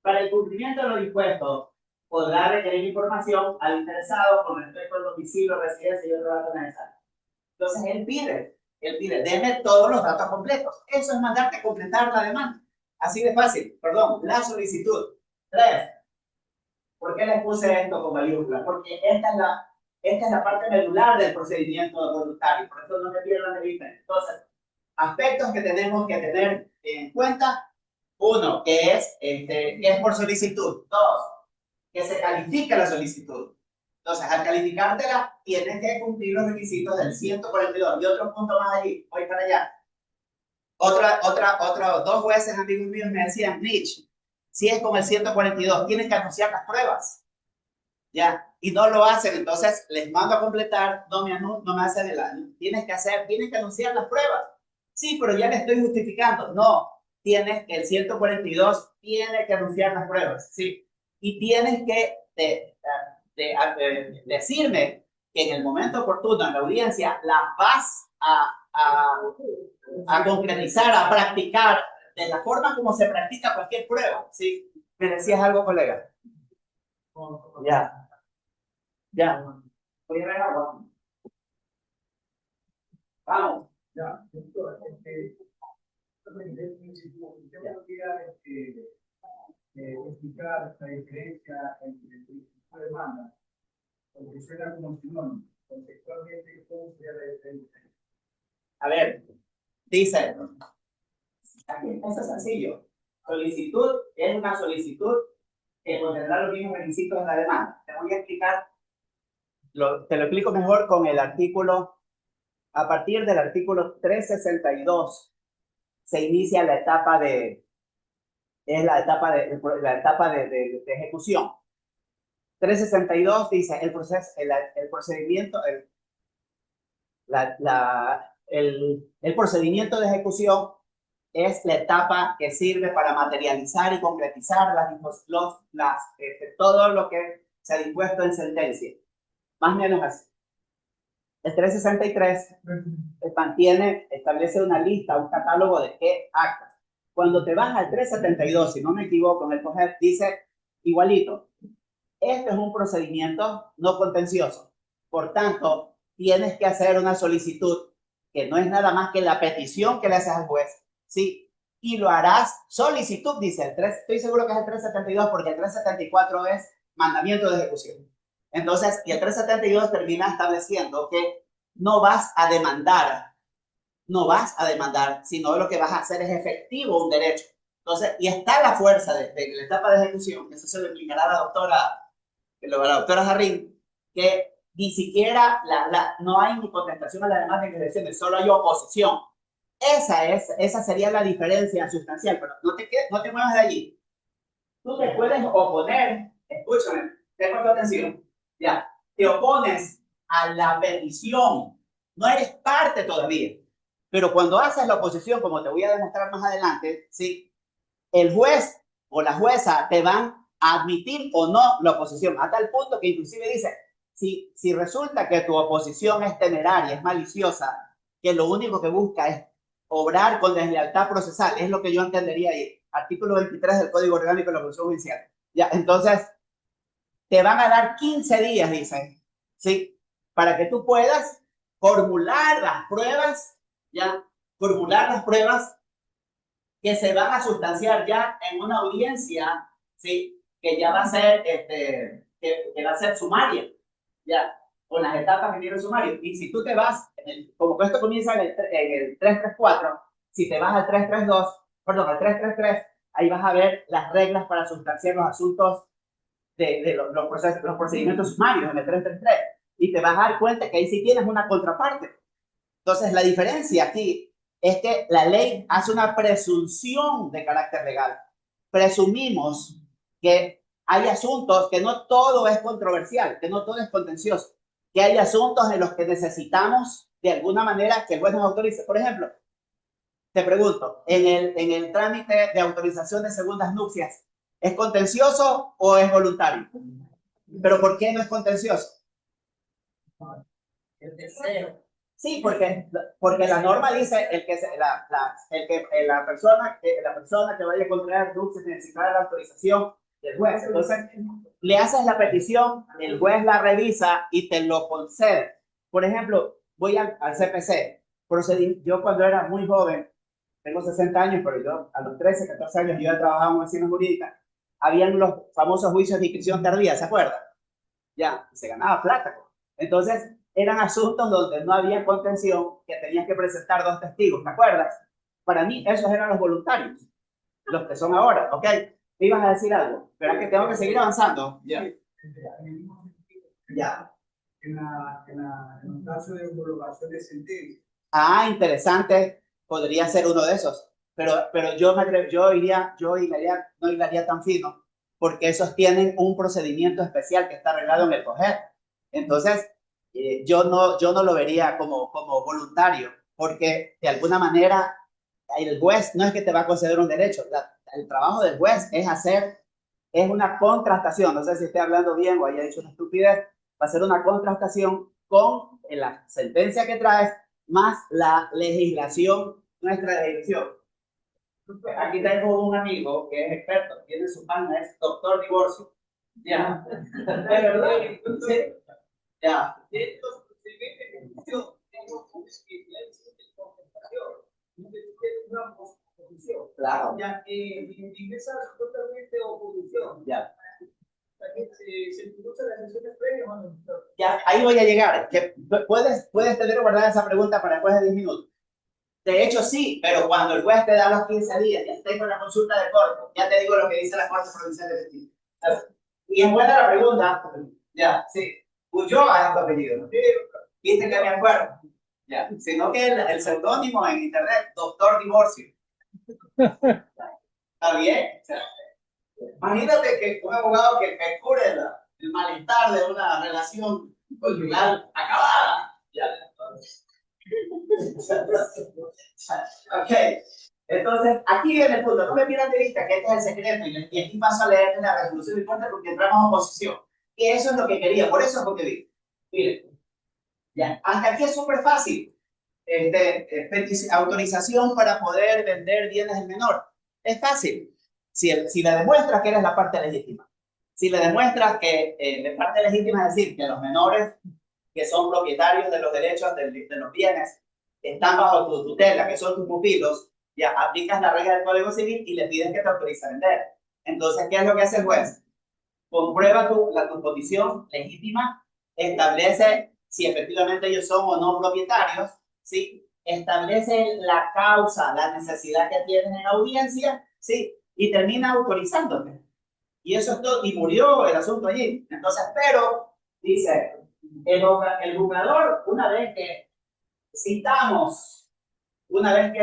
para el cumplimiento de los impuestos, podrá requerir información al interesado con respecto al domicilio, residencia y otros datos necesarios. Entonces, él pide, denme todos los datos completos. Eso es mandarte a completar la demanda. Así de fácil, perdón, la solicitud. 3. ¿Por qué les puse esto con mayúscula? Porque esta es la parte medular del procedimiento voluntario, por eso no se pierdan de vista. Entonces, aspectos que tenemos que tener en cuenta. 1, que es por solicitud. 2, que se califica la solicitud. Entonces, al calificártela, tienes que cumplir los requisitos del 142. Y otro punto más allí, voy para allá. Dos jueces amigos míos me decían, Mitch, si es con el 142, tienes que anunciar las pruebas. Ya, y no lo hacen, entonces les mando a completar, no me hacen el año. Tienes que anunciar las pruebas. Sí, pero ya le estoy justificando. No, el 142 tiene que anunciar las pruebas, ¿sí? Y tienes que decirme que en el momento oportuno, en la audiencia, las vas a concretizar, a practicar de la forma como se practica cualquier prueba, ¿sí? ¿Me decías algo, colega? Ya. Ya. Voy a ver agua. Vamos. Ya, entonces, explicar esta diferencia entre el principio de demanda, porque suena como sinónimo, conceptualmente, ¿cómo sería la diferencia? A ver, dice, eso es sencillo. Solicitud es una solicitud que contendrá los mismos requisitos de la demanda. Te voy a explicar, te lo explico mejor con el artículo, a partir del artículo 362 se inicia la etapa de ejecución. 362 dice el procedimiento, El procedimiento de ejecución es la etapa que sirve para materializar y concretizar todo lo que se ha dispuesto en sentencia. Más o menos así. El 363 establece una lista, un catálogo de qué actas. Cuando te vas al 372, si no me equivoco, en el COGEP dice igualito, este es un procedimiento no contencioso. Por tanto, tienes que hacer una solicitud que no es nada más que la petición que le haces al juez, ¿sí? Y lo harás solicitud, dice el 3, estoy seguro que es el 372 porque el 374 es mandamiento de ejecución. Entonces, y el 372 termina estableciendo que no vas a demandar, sino lo que vas a hacer es efectivo un derecho. Entonces, y está la fuerza de la etapa de ejecución, que eso se lo explicará la doctora Jarrín, que ni siquiera no hay ni contestación a las demás declaraciones, solo hay oposición. Esa sería la diferencia sustancial, pero no te muevas de allí. Tú te puedes oponer, escúchame, ten atención, ya, te opones a la petición, no eres parte todavía, pero cuando haces la oposición, como te voy a demostrar más adelante, ¿sí? El juez o la jueza te van a admitir o no la oposición, a tal punto que inclusive dice, si resulta que tu oposición es temeraria, es maliciosa, que lo único que busca es obrar con deslealtad procesal, es lo que yo entendería ahí, artículo 23 del Código Orgánico de la Función Judicial. Ya, entonces, te van a dar 15 días, dicen, ¿sí? Para que tú puedas formular las pruebas, ya, formular las pruebas que se van a sustanciar ya en una audiencia, ¿sí? Que ya va a ser, que va a ser sumaria, ya, con las etapas que tiene el sumario. Y si tú te vas, como que esto comienza en el 334, si te vas al 332, perdón, al 333, ahí vas a ver las reglas para sustanciar los asuntos de los procedimientos sumarios en el 333. Y te vas a dar cuenta que ahí sí tienes una contraparte. Entonces, la diferencia aquí es que la ley hace una presunción de carácter legal. Presumimos que hay asuntos que no todo es controversial, que no todo es contencioso, que hay asuntos en los que necesitamos de alguna manera que el juez nos autorice. Por ejemplo, te pregunto, en el trámite de autorización de segundas nupcias, ¿es contencioso o es voluntario? ¿Pero por qué no es contencioso? El deseo. Sí, porque la norma dice la persona que vaya a contraer nupcias necesitará la autorización del juez. Entonces, le haces la petición, el juez la revisa y te lo concede. Por ejemplo, voy al CPC. Yo cuando era muy joven, tengo 60 años, pero yo a los 13, 14 años yo ya trabajaba en oficina jurídica. Habían los famosos juicios de inscripción tardía, ¿se acuerdan? Ya, se ganaba plata. Entonces, eran asuntos donde no había contención, que tenías que presentar 2 testigos, ¿te acuerdas? Para mí, esos eran los voluntarios, los que son ahora, ¿ok? ¿Me ibas a decir algo? Pero es que tengo que seguir avanzando. Ya. Ya. En un caso de homologación de sentencia. Ah, interesante. Podría ser uno de esos. Pero yo no hilaría tan fino, porque esos tienen un procedimiento especial que está arreglado en el COGEP. Entonces, yo no lo vería como voluntario, porque de alguna manera el juez no es que te va a conceder un derecho. El trabajo del juez es una contrastación. No sé si estoy hablando bien o haya dicho una estupidez. Va a ser una contrastación con la sentencia que traes más la legislación, nuestra legislación. Aquí tengo un amigo que es experto, tiene su página, es Doctor Divorcio. Ya. ¿De verdad? Sí. Ya. Claro. Ya en esa totalmente oposición. Ya. Se introduce las sesiones previas o no. Ya, ahí voy a llegar. ¿Puedes tener guardada esa pregunta para después de 10 minutos? De hecho, sí, pero cuando el juez te da los 15 días, ya tengo la consulta de corte, ya te digo lo que dice la Corte Provincial de Justicia. Y es buena la pregunta, ya, sí. Ulloa es tu apellido. Viste que me acuerdo. Ya, sino que el seudónimo en internet, Doctor Divorcio. ¿Está bien? O sea, imagínate que un abogado que cure el malestar de una relación conyugal acabada. Ya. Ok, entonces aquí viene el punto. No me pierdan de vista que este es el secreto y aquí paso a leer la resolución de corte porque entramos en oposición. Y eso es lo que quería, por eso es lo que vi. Miren, ya, hasta aquí es súper fácil. Autorización para poder vender bienes del menor. Es fácil. Si le demuestras que eres la parte legítima. Si le demuestras que la parte legítima es decir, que los menores que son propietarios de los derechos de los bienes están bajo tu tutela, que son tus pupilos, ya aplicas la regla del Código Civil y le pides que te autorice a vender. Entonces, ¿qué es lo que hace el juez? Comprueba tu condición legítima, establece si efectivamente ellos son o no propietarios, ¿sí? Establece la causa, la necesidad que tienen en audiencia, ¿sí? Y termina autorizándote. Y eso es todo, y murió el asunto allí. Entonces, pero, dice, el juzgador, una vez que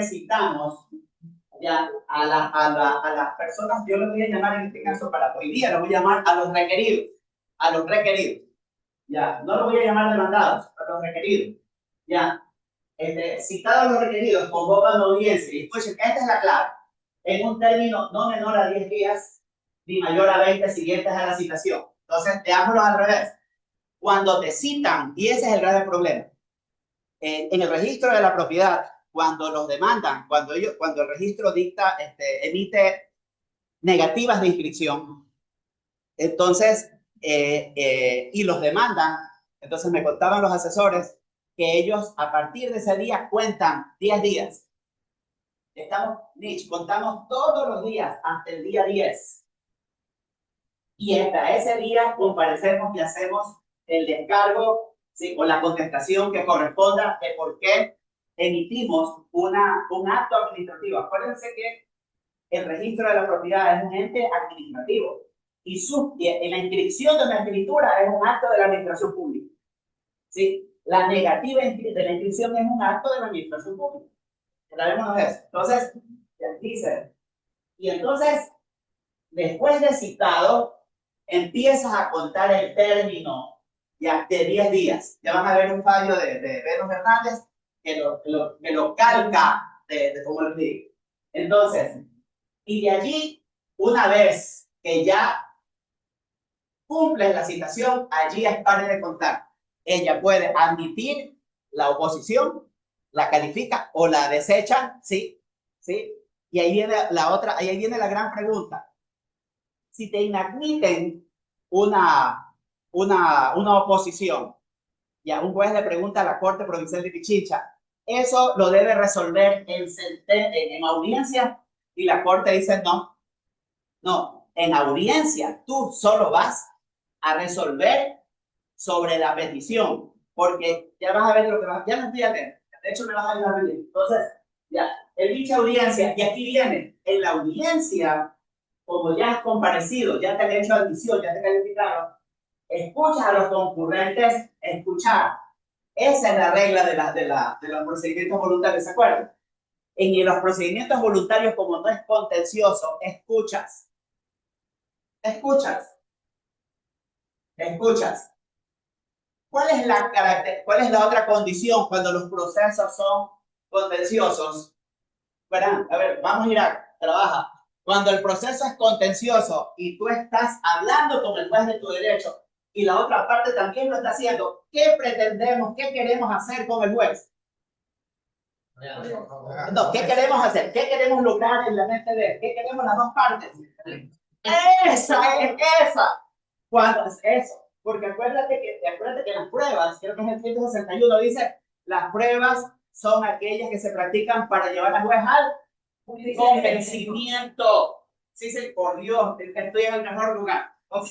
citamos ya a las personas, yo los voy a llamar en este caso para hoy día, los voy a llamar a los requeridos, ya, no los voy a llamar demandados, a los requeridos, ya, citados los requeridos, convocan audiencia y escuchen, esta es la clave, en un término no menor a 10 días, ni mayor a 20 siguientes a la citación. Entonces, veámoslo al revés. Cuando te citan, y ese es el grave problema, en el registro de la propiedad, cuando los demandan, cuando el registro dicta, emite negativas de inscripción, entonces, y los demandan, entonces me contaban los asesores que ellos a partir de ese día cuentan 10 días. Contamos todos los días hasta el día 10. Y hasta ese día comparecemos y hacemos el descargo, ¿sí? O la contestación que corresponda de por qué emitimos un acto administrativo. Acuérdense que el registro de la propiedad es un ente administrativo y en la inscripción de una escritura es un acto de la administración pública. ¿Sí? La negativa de la inscripción es un acto de la administración pública. Grabémonos eso. Entonces, dice, y entonces, después de citado, empiezas a contar el término ya de 10 días. Ya van a ver un fallo de Benos Hernández que lo calca de cómo lo digo. Entonces, y de allí, una vez que ya cumples la citación, allí es para de contar. Ella puede admitir la oposición, la califica o la desecha, ¿sí? ¿Sí? Y ahí viene ahí viene la gran pregunta. Si te inadmiten una oposición, ya un juez le pregunta a la Corte Provincial de Pichincha, eso lo debe resolver en audiencia, y la Corte dice no, en audiencia tú solo vas a resolver sobre la petición, porque ya vas a ver lo que vas, ya no estoy atento, de hecho me vas a ayudar bien. Entonces, ya, el dicha audiencia, y aquí viene, en la audiencia, como ya has comparecido, ya te han hecho admisión, ya te calificaron, escuchas a los concurrentes, escuchar. Esa es la regla de los procedimientos voluntarios, ¿se acuerdan? En los procedimientos voluntarios, como no es contencioso, escuchas. ¿Cuál es la otra condición cuando los procesos son contenciosos? Verán, a ver, vamos a ir trabaja. Cuando el proceso es contencioso y tú estás hablando con el juez de tu derecho y la otra parte también lo está haciendo, ¿qué pretendemos, qué queremos hacer con el juez? No, ¿qué queremos hacer? ¿Qué queremos lograr en la mente de él? ¿Qué queremos las dos partes? Esa. ¿Cuándo es eso? Porque acuérdate que las pruebas, creo que es el 161, dice, las pruebas son aquellas que se practican para llevar al juez al convencimiento. Sí, sí, por Dios, estoy en el mejor lugar. ¿Ok?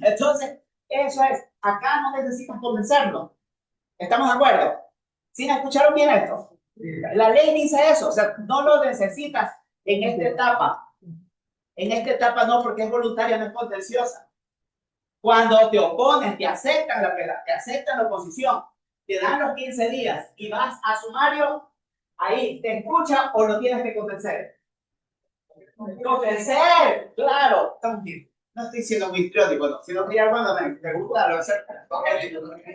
Entonces, eso es, acá no necesitas convencerlo. ¿Estamos de acuerdo? ¿Sí me escucharon bien esto? La ley dice eso, o sea, no lo necesitas en esta etapa. En esta etapa no, porque es voluntaria, no es contenciosa. Cuando te opones, te aceptan la oposición, te dan los 15 días y vas a sumario, ahí te escucha o lo tienes que convencer. Convencer, claro. No estoy siendo muy histriónico, no, sino que ya cuando me gusta lo hacer.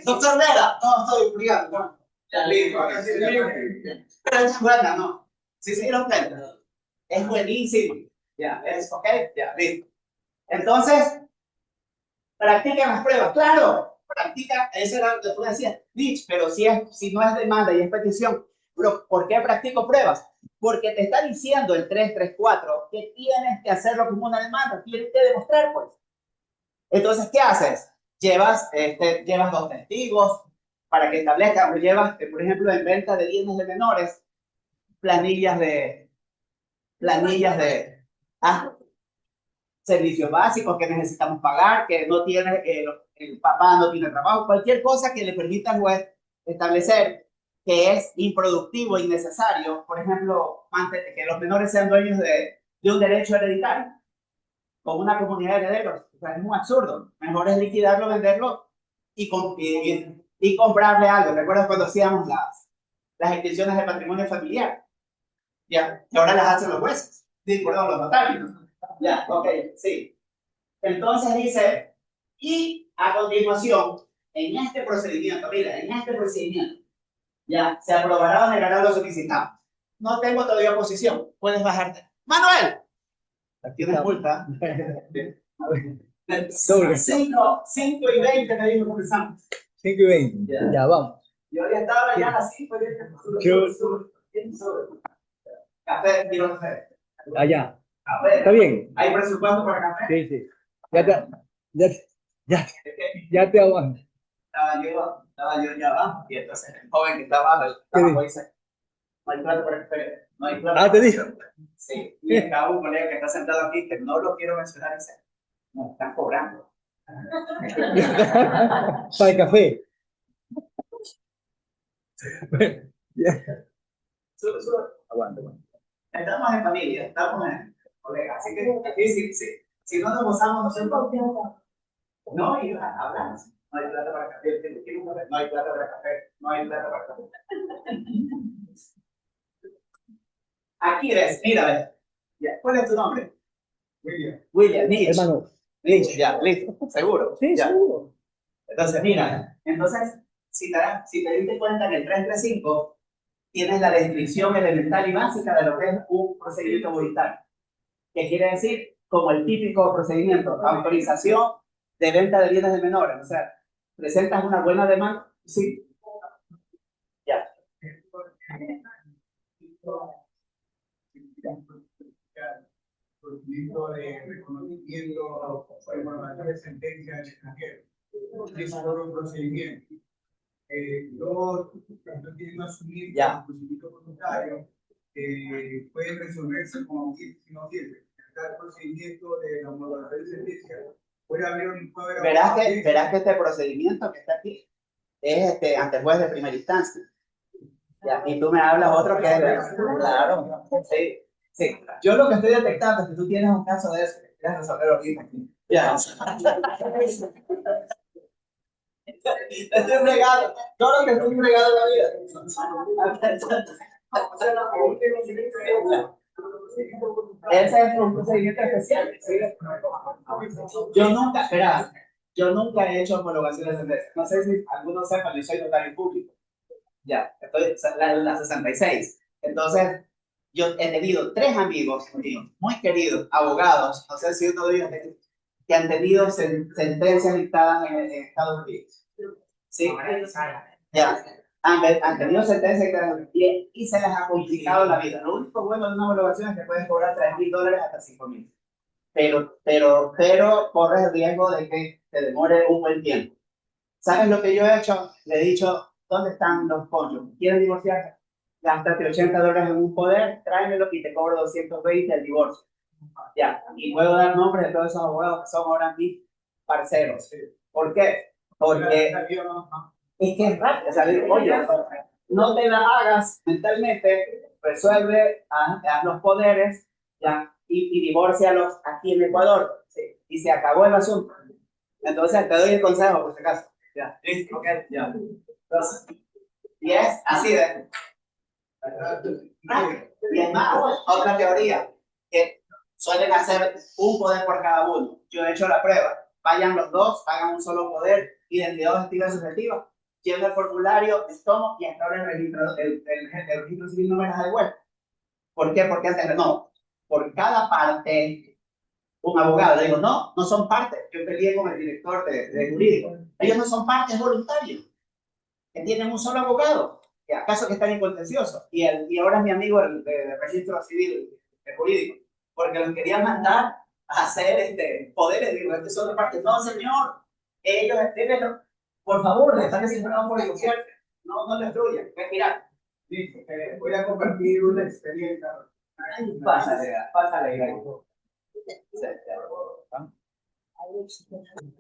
Doctor Vera, no estoy obligado. Ya, listo. Pero es buena, ¿no? Sí, se dieron cuenta. Es buenísimo. Ya, es, ok, ya, listo. Entonces, practica las pruebas. Claro, practica, eso era lo que tú decías, Rich, pero si no es demanda y es petición, pero ¿por qué practico pruebas? Porque te está diciendo el 334 que tienes que hacerlo como una demanda, tienes que demostrar, pues. Entonces, ¿qué haces? Llevas dos testigos para que establezcan, llevas, por ejemplo, en venta de bienes de menores, planillas de, planillas de, ah, servicios básicos que necesitamos pagar, que no tiene, el papá no tiene trabajo, cualquier cosa que le permita al juez establecer que es improductivo, innecesario, por ejemplo, que los menores sean dueños de un derecho hereditario con una comunidad de herederos. O sea, es un absurdo. Mejor es liquidarlo, venderlo y comprarle algo. ¿Recuerdas cuando hacíamos las extinciones de patrimonio familiar? Ya, que ahora las hacen los jueces. Sí, perdón, los notarios. Ya, ok, sí. Entonces dice, y a continuación, en este procedimiento, mira, en este procedimiento, ya, se aprobará o negará lo solicitado. No tengo todavía oposición, puedes bajarte. Manuel, tienes multa. 5:20 me dijo comenzamos. 5:20. Ya, vamos. Yo ya estaba ya a las 5:20. Café, quiero café. Allá. A ver, ¿Está bien? ¿hay presupuesto para café? Sí, sí. Ya te aguanto. Estaba yo ya abajo, y entonces el joven que estaba abajo dice, no hay plata para café, no hay plata. Ah, te dijo. Sí, y acá un colega que está sentado aquí, que no lo quiero mencionar, dice, no, están cobrando. Para el café. Sube. Aguanta. Estamos en familia, estamos en colegas, así que aquí si no nos gozamos nosotros, no, y hablamos. No hay plata para café, no hay plata para café, no hay plata para café. Aquí ves, mira, ¿cuál es tu nombre? William, Nietzsche. Hermano. Nietzsche, ya, listo, seguro. Sí, ya. seguro. Entonces, mira, si te diste cuenta que el 335 tienes la descripción elemental y básica de lo que es un procedimiento voluntario. ¿Qué quiere decir? Como el típico procedimiento, autorización de venta de bienes de menores. O sea, presentas una buena demanda, sí. Ya. Procedimiento de reconocimiento o información de sentencia del extranjero. Es todo un procedimiento. Yo quiero asumir que el procedimiento voluntario puede resolverse como si no sirve. El procedimiento de la homologación de sentencia puede haber un verás que este procedimiento que está aquí es ante juez de primera instancia. Ya, y tú me hablas otro que es claro, sí. Sí, yo lo que estoy detectando es que tú tienes un caso de eso que quieres resolver ahorita. Ya. Estoy fregado. Todo lo que estoy fregado en la vida. Ese es un procedimiento especial. Yo nunca he hecho homologaciones de sentencia. No sé si algunos sepan, yo soy notario público. Ya, estoy en la 66. Entonces, yo he tenido 3 amigos míos, muy queridos, abogados, no sé si uno de ellos que han tenido sentencias dictadas en Estados Unidos. Sí, ya. Han tenido sentencias dictadas y se les ha complicado la vida. Lo único bueno de una homologación es que puedes cobrar $3,000 hasta $5,000. Pero corres el riesgo de que te demore un buen tiempo. ¿Sabes lo que yo he hecho? Le he dicho, ¿dónde están los cónyuges? ¿Quieres divorciarte? Gástate $80 en un poder, tráemelo y te cobro 220 el divorcio. Ya, y puedo dar nombres de todos esos abogados que son ahora mis parceros. ¿Por qué? Porque es que es rápido. O sea, oye, no te la hagas mentalmente, resuelve, haz los poderes, ya, y divórcialos aquí en Ecuador. Sí, y se acabó el asunto. Entonces te doy el consejo, por si acaso. Ya, listo, ok, ya. Entonces, y es así de. Y es más, otra teoría, que suelen hacer un poder por cada uno. Yo he hecho la prueba. Vayan los dos, hagan un solo poder, identidad objetiva y subjetiva. lleno el formulario, les tomo y hasta ahora el registro civil no me las ha devuelto. ¿Por qué? Porque antes no, por cada parte, un abogado, le digo, no, no son partes. Yo peleé con el director de jurídico. Ellos no son partes voluntarios, que tienen un solo abogado. ¿Y acaso que están en contencioso? Y ahora es mi amigo del registro civil, el jurídico, porque los querían mandar a hacer poderes, digo, este son partes. No, señor, ellos deben, por favor, están designados por negociar, no destruyan. Mira, Listo, voy a compartir una experiencia. pásale.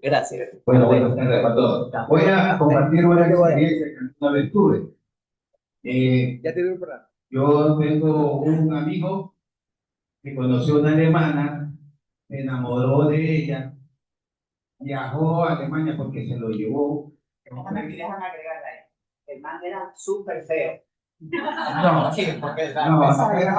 Gracias. Bueno, buenas tardes a todos. Voy a compartir una experiencia que una vez tuve. Ya te doy para. Yo tengo un amigo que conoció a una alemana, se enamoró de ella, viajó a Alemania porque se lo llevó. Déjame agregar ahí. El man era súper feo. No, Sí, porque no,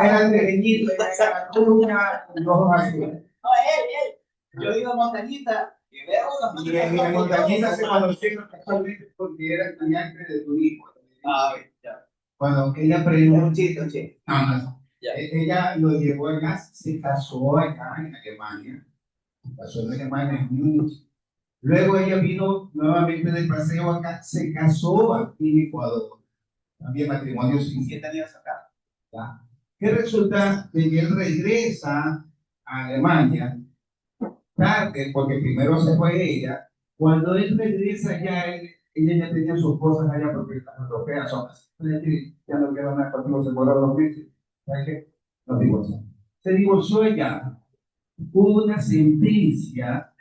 era pequeñito, era una, ojos azules. No, él. Yo iba a Montañita y veo los Y en Montañita se conocieron casualmente porque era estudiante de turismo. Ya. Cuando ella Un preguntó, chiste. no. Ya. Ella lo llevó allá, se casó allá en Alemania, se casó en Alemania, en Múnich. Luego ella vino nuevamente de paseo acá, se casó aquí en Ecuador, también matrimonio sin 7 años acá. ¿ya? Que resulta que él regresa a Alemania tarde, porque primero se fue ella. Cuando él regresa ya, ella ya tenía sus cosas allá, porque las europeas son así. Entonces, ya no quedan nada contigo, se borraron los meses. ¿Sabes qué? Nos divorció. Se divorció ella. Hubo una sentencia.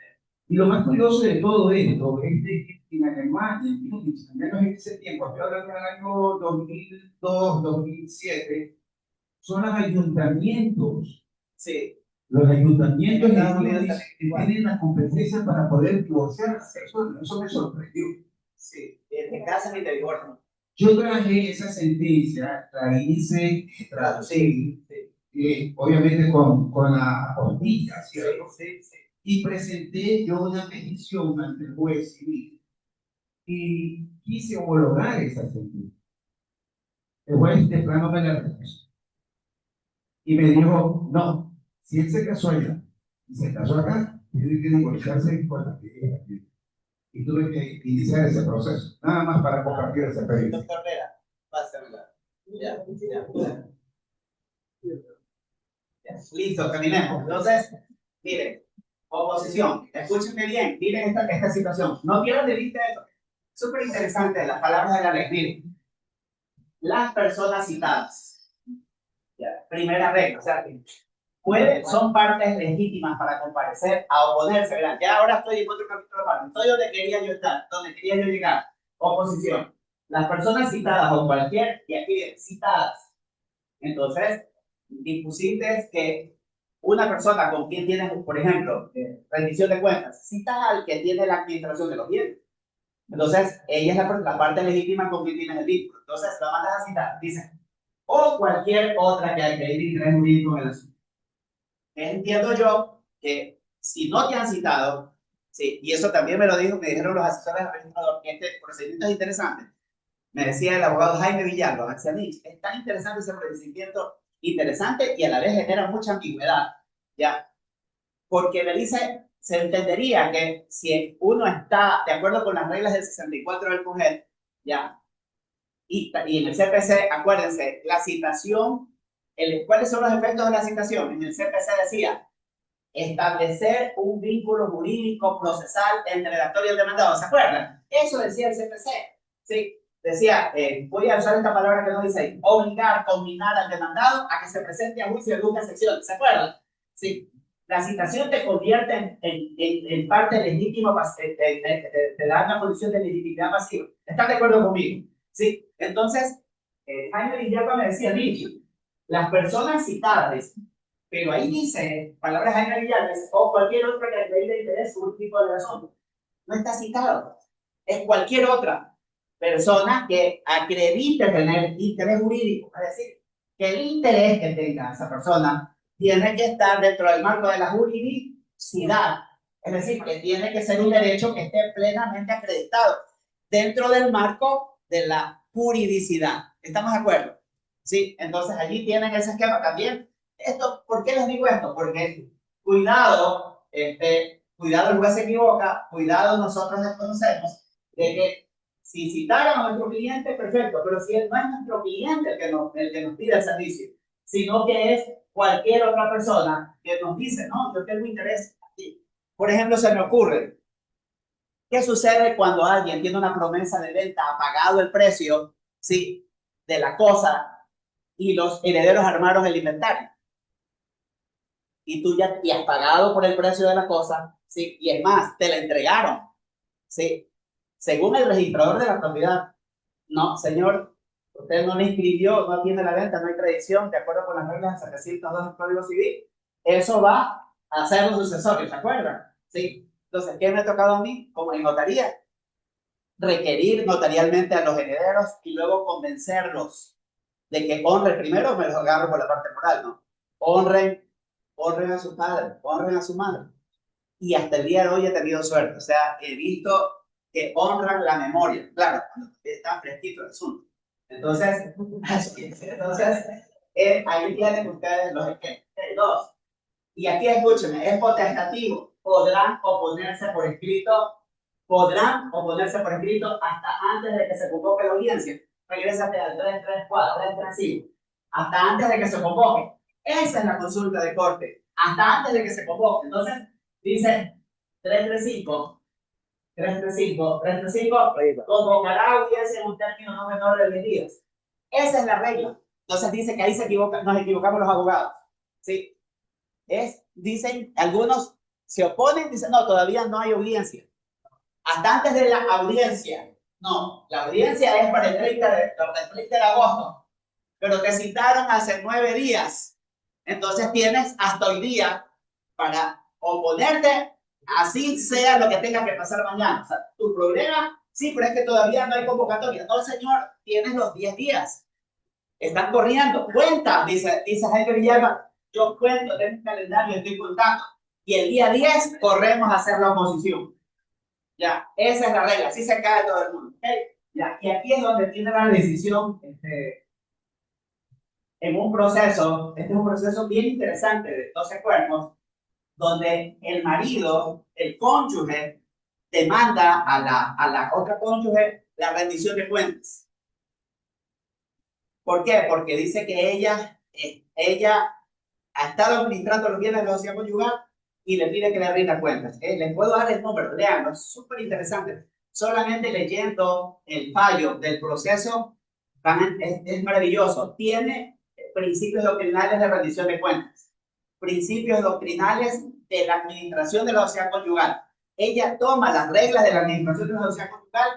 Y lo más curioso de todo esto es que en Alemania, en Múnich, al menos en ese tiempo, estoy hablando del año 2002, 2007, son los ayuntamientos. Sí. Los ayuntamientos En Estados de Unidos Múnich tienen la competencia para poder divorciar a las personas. Eso me sorprendió. Sí. Te casan y te divorcian. Yo traje esa sentencia, la hice traducir, obviamente con la apostilla, ¿cierto? Sí. Y presenté yo una petición ante el juez civil y quise homologar esa sentencia. El juez de plano me la rechazó y me dijo, no, si él se casó allá y se casó acá, tiene que divorciarse con la que aquí. Y tuve que iniciar ese proceso, nada más para compartir esa experiencia. Doctor Vera, pásamela. Ya. Listo, terminemos. Entonces, miren, oposición, escúchenme bien, miren esta situación. No pierdan de vista esto. Súper interesante las palabras de la ley. Miren, las personas citadas. Ya, primera regla, o sea, son partes legítimas para comparecer a oponerse. ¿Verdad? Ya ahora estoy en otro capítulo aparte. Estoy donde quería yo estar, donde quería yo llegar. Oposición. Las personas citadas o cualquier, y aquí citadas. Entonces, dispusiste que una persona con quien tienes, por ejemplo, rendición de cuentas, citas al que tiene la administración de los bienes. Entonces, ella es la parte legítima con quien tienes el vínculo. Entonces, la mandas a citar, dice, o cualquier otra que acredite interés jurídico en el asunto. Entiendo yo que si no te han citado, sí, y eso también me dijeron los asesores del registrador, que este procedimiento es interesante. Me decía el abogado Jaime Villalba, decía, es tan interesante ese procedimiento, interesante y a la vez genera mucha ambigüedad, ¿ya? Porque me dice, se entendería que si uno está de acuerdo con las reglas del 64 del COGEL, ¿ya? Y en el CPC, acuérdense, la citación, ¿cuáles son los efectos de la citación? En el CPC decía, establecer un vínculo jurídico procesal entre el actor y el demandado, ¿se acuerdan? Eso decía el CPC, ¿sí? Decía, voy a usar esta palabra que no dice ahí, obligar, combinar al demandado a que se presente a juicio en una sección, ¿se acuerdan? Sí. La citación te convierte en parte legítima, te da una condición de legitimidad pasiva. ¿Están de acuerdo conmigo? Sí. Entonces, Jaime Villalba me decía, las personas citadas, pero ahí dice, palabras de Jaime Villalba, o cualquier otra que acredite interés por un tipo de razón, no está citado, es cualquier otra persona que acredite tener interés jurídico, es decir, que el interés que tenga esa persona tiene que estar dentro del marco de la juridicidad, es decir, que tiene que ser un derecho que esté plenamente acreditado. dentro del marco de la juridicidad. ¿Estamos de acuerdo? Sí, entonces allí tienen ese esquema también. Esto, ¿por qué les digo esto? Porque cuidado, cuidado el juez se equivoca, cuidado nosotros desconocemos de que si citaron a nuestro cliente, perfecto, pero si no es nuestro cliente el que nos pide el servicio, sino que es cualquier otra persona que nos dice, no, yo tengo interés aquí. Por ejemplo, se me ocurre, ¿qué sucede cuando alguien tiene una promesa de venta, ha pagado el precio, sí, de la cosa y los herederos armaron el inventario? Y tú ya has pagado por el precio de la cosa, sí, y es más, te la entregaron, sí, según el registrador de la propiedad. No, señor, usted no le inscribió, no tiene la venta, no hay tradición, de acuerdo con las reglas del 702 del Código Civil. Eso va a ser los sucesorios, ¿se acuerdan? Sí. Entonces, ¿qué me ha tocado a mí? Como en notaría, requerir notarialmente a los herederos y luego convencerlos de que honren. Primero me los agarro por la parte moral, ¿no? Honren a su padre, honren a su madre. Y hasta el día de hoy he tenido suerte. O sea, he visto que honran la memoria. Claro, cuando está fresquito el asunto. Entonces, ahí tienen ustedes los ejemplos. Dos. Y aquí escúchenme, es potestativo. Podrán oponerse por escrito hasta antes de que se convoque la audiencia. Regrésate al 334, 335. Hasta antes de que se convoque. Esa es la consulta de corte. Hasta antes de que se convoque. Entonces, dice 335, convocará audiencia en un término no menor de 10 días. Esa es la regla. Entonces dice que ahí nos equivocamos los abogados. ¿Sí? Dicen, algunos se oponen, dicen, no, todavía no hay audiencia. Hasta antes de la audiencia. No, la audiencia es para el 30 de agosto. Pero te citaron hace 9 días. Entonces tienes hasta hoy día para oponerte, así sea lo que tenga que pasar mañana. O sea, tu problema, sí, pero es que todavía no hay convocatoria. No, señor, tienes los 10 días. Están corriendo. Cuenta, dice Jaime Villalba. Yo cuento, tengo un calendario, estoy contando. Y el día 10 corremos a hacer la oposición. Ya, esa es la regla. Así se cae todo el mundo. ¿Okay? Ya, y aquí es donde tiene la decisión en un proceso. Este es un proceso bien interesante de 12 cuerpos, donde el marido, el cónyuge, demanda a la otra cónyuge la rendición de cuentas. ¿Por qué? Porque dice que ella ha estado administrando los bienes de la sociedad conyugal y le pide que le rinda cuentas. Les puedo dar el número, leanlo, es súper interesante. Solamente leyendo el fallo del proceso es maravilloso. Tiene principios doctrinales de rendición de cuentas, principios doctrinales de la administración de la sociedad conyugal. Ella toma las reglas de la administración de la sociedad conyugal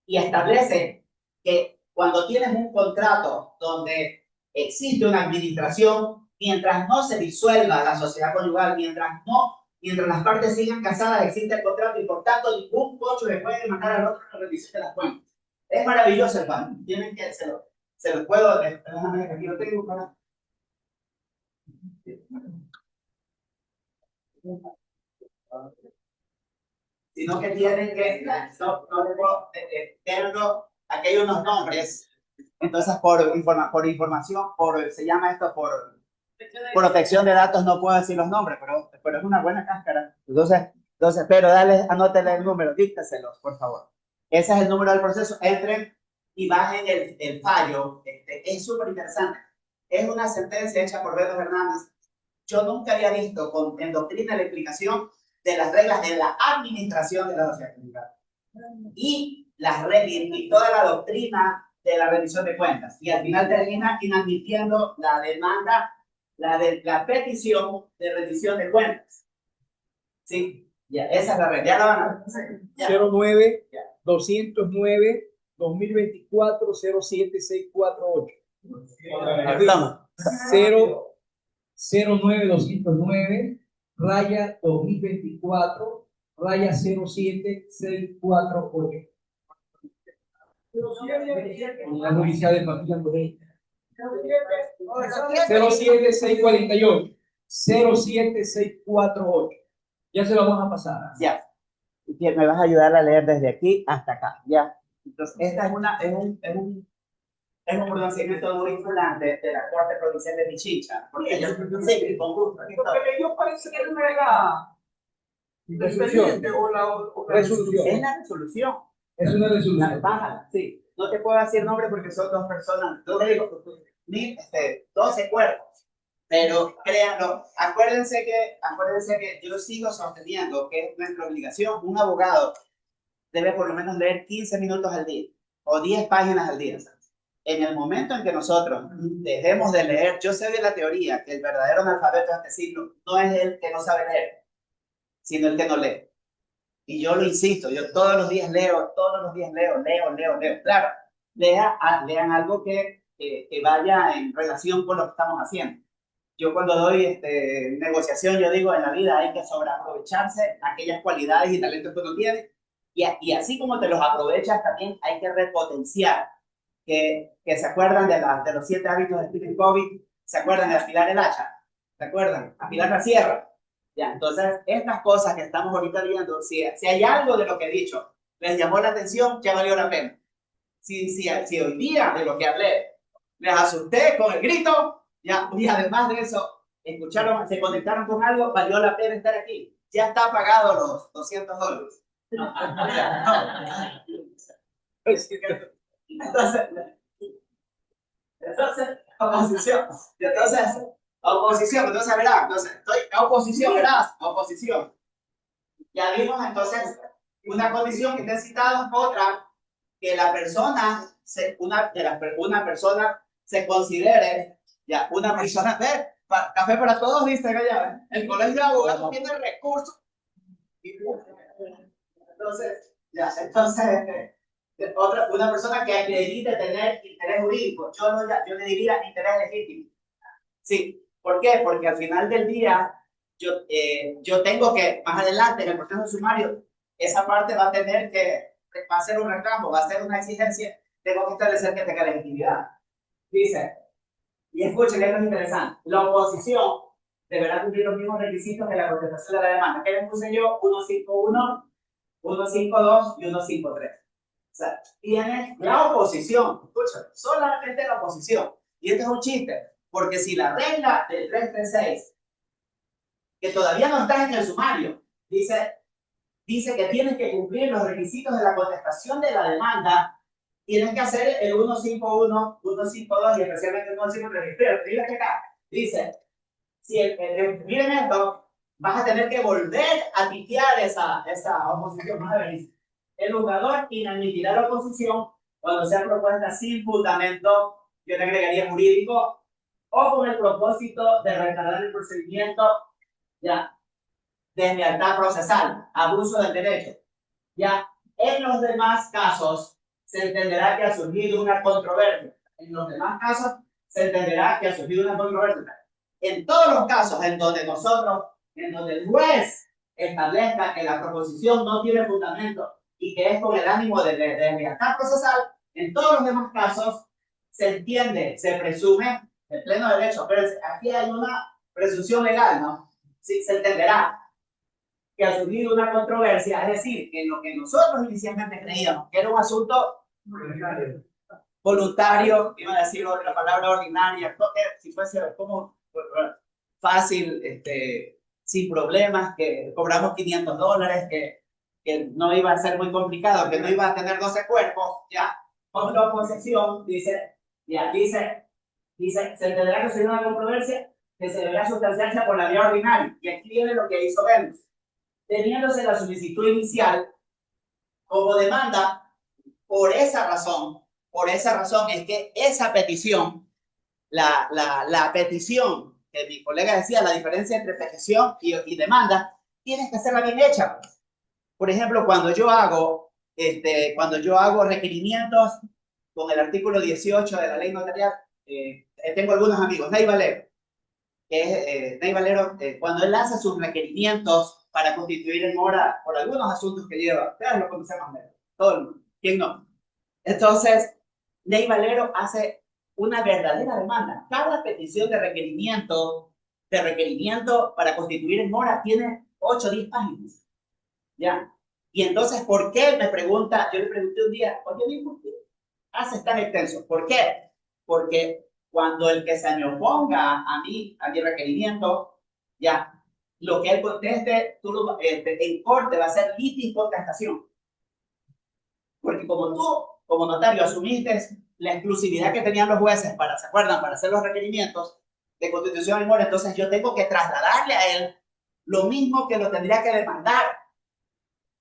y establece que cuando tienes un contrato donde existe una administración, mientras no se disuelva la sociedad conyugal, mientras las partes sigan casadas, existe el contrato y por tanto ningún cónyuge puede demandar al otro en la rendición de las cuentas. Es maravilloso el fallo. Tienen que se lo puedo, déjame que aquí lo tengo para. Sino que tienen que, no tengo, aquí hay unos nombres, entonces por información, se llama esto por protección de datos, no puedo decir los nombres, pero es una buena cáscara. Entonces, pero dale, anótele el número, díctaselos, por favor. Ese es el número del proceso, entren y bajen el fallo, es súper interesante. Es una sentencia hecha por Beto Fernández. Yo nunca había visto en doctrina la explicación de las reglas de la administración de la sociedad conyugal y las reglas y toda la doctrina de la rendición de cuentas, y al final termina inadmitiendo la demanda, la petición de rendición de cuentas. Sí, ya, esa es la regla. Ya la van a ver. 09 209 2024 07648. Estamos. 09 209 raya 2024 raya 07648. Unidad Judicial de Patilla Moreno. 07648. 07648. Ya se lo vamos a pasar. Ya. y que me vas a ayudar a leer desde aquí hasta acá, ¿ya? Entonces, esta es un pronunciamiento muy vinculante de la Corte Provincial de Pichincha, porque ellos sí, con gusto. Porque ellos parece que no era la expediente o la Resolución. Es la resolución. Es una La resolución. bájala, sí. No te puedo decir nombre porque son dos personas, no te digo, 12 cuerpos. Pero créanlo, acuérdense que yo sigo sosteniendo que es nuestra obligación. Un abogado debe por lo menos leer 15 minutos al día o 10 páginas al día. En el momento en que nosotros dejemos de leer, yo sé de la teoría que el verdadero analfabeto de este siglo no es el que no sabe leer, sino el que no lee. Y yo lo insisto, yo todos los días leo. Claro, lean algo que vaya en relación con lo que estamos haciendo. Yo cuando doy negociación, yo digo, en la vida hay que sobreaprovecharse aquellas cualidades y talentos que uno tiene, y así como te los aprovechas, también hay que repotenciar, que se acuerdan de los 7 hábitos de Stephen Covey, se acuerdan de afilar el hacha, se acuerdan, afilar la sierra. Ya, entonces, estas cosas que estamos ahorita viendo, si hay algo de lo que he dicho les llamó la atención, ya valió la pena. Si hoy día de lo que hablé les asusté con el grito, ya, y además de eso, escucharon, se conectaron con algo, valió la pena estar aquí. Ya está pagado los $200. Entonces, oposición, entonces, verá, estoy oposición, verás, oposición. Ya vimos entonces una condición que te he citado, otra, que la persona, una persona se considere, ya, una persona, ve, café para todos, dice allá, el colegio de abogados tiene recursos. Entonces, una persona que acredite tener interés jurídico, yo le diría interés legítimo. Sí, ¿por qué? Porque al final del día, yo tengo que, más adelante en el proceso sumario, esa parte va a ser un reclamo, va a ser una exigencia, tengo que establecer que tenga legitimidad. Dice, y escuchen, esto es interesante, la oposición deberá cumplir los mismos requisitos que la contestación de la demanda. ¿Qué les puse yo? 151, 152 y 153. O sea, tiene la oposición, escuchen, solamente la oposición. Y esto es un chiste, porque si la regla del 336, que todavía no está en el sumario, dice que tienes que cumplir los requisitos de la contestación de la demanda, tienes que hacer el 151, 152 y especialmente el 153. Pero mira que acá dice, miren esto, vas a tener que volver a tipear esa oposición. El juzgador inadmitirá la oposición cuando sea propuesta sin fundamento, yo le agregaría jurídico, o con el propósito de retardar el procedimiento, ya, deslealtad procesal, abuso del derecho. Ya, en los demás casos se entenderá que ha surgido una controversia. En los demás casos se entenderá que ha surgido una controversia. En todos los casos en donde el juez establezca que la proposición no tiene fundamento y que es con el ánimo de deslealtad procesal, en todos los demás casos se entiende, se presume de pleno derecho, pero aquí hay una presunción legal, ¿no? Sí, se entenderá que ha surgido una controversia, es decir, que lo que nosotros inicialmente creíamos que era un asunto voluntario, iba a decir otra palabra ordinaria, si fuese como fácil, sin problemas, que cobramos $500, que no iba a ser muy complicado, que no iba a tener 12 cuerpos, ya, con la oposición, dice, se entenderá que es una controversia que se deberá sustanciarse por la vía ordinaria. Y aquí viene lo que hizo Venus. Teniéndose la solicitud inicial como demanda, por esa razón es que esa petición, la petición que mi colega decía, la diferencia entre petición y demanda, tienes que hacerla bien hecha. Por ejemplo, cuando yo hago requerimientos con el artículo 18 de la ley notarial, tengo algunos amigos, Ney Valero, cuando él hace sus requerimientos para constituir en mora por algunos asuntos que lleva, ustedes lo conocemos mejor, todo el mundo, ¿quién no? Entonces, Ney Valero hace una verdadera demanda. Cada petición de requerimiento para constituir en mora tiene 8 o 10 páginas. ¿Ya? Y entonces, ¿por qué? Me pregunta, yo le pregunté un día, oye, ¿por qué haces tan extenso? ¿Por qué? Porque cuando el que se me oponga a mí, a mi requerimiento, ya, lo que él conteste, en corte va a ser liticontestación. Porque como tú, como notario, asumiste la exclusividad que tenían los jueces para, ¿se acuerdan? Para hacer los requerimientos de constitución y mora, entonces yo tengo que trasladarle a él lo mismo que lo tendría que demandar.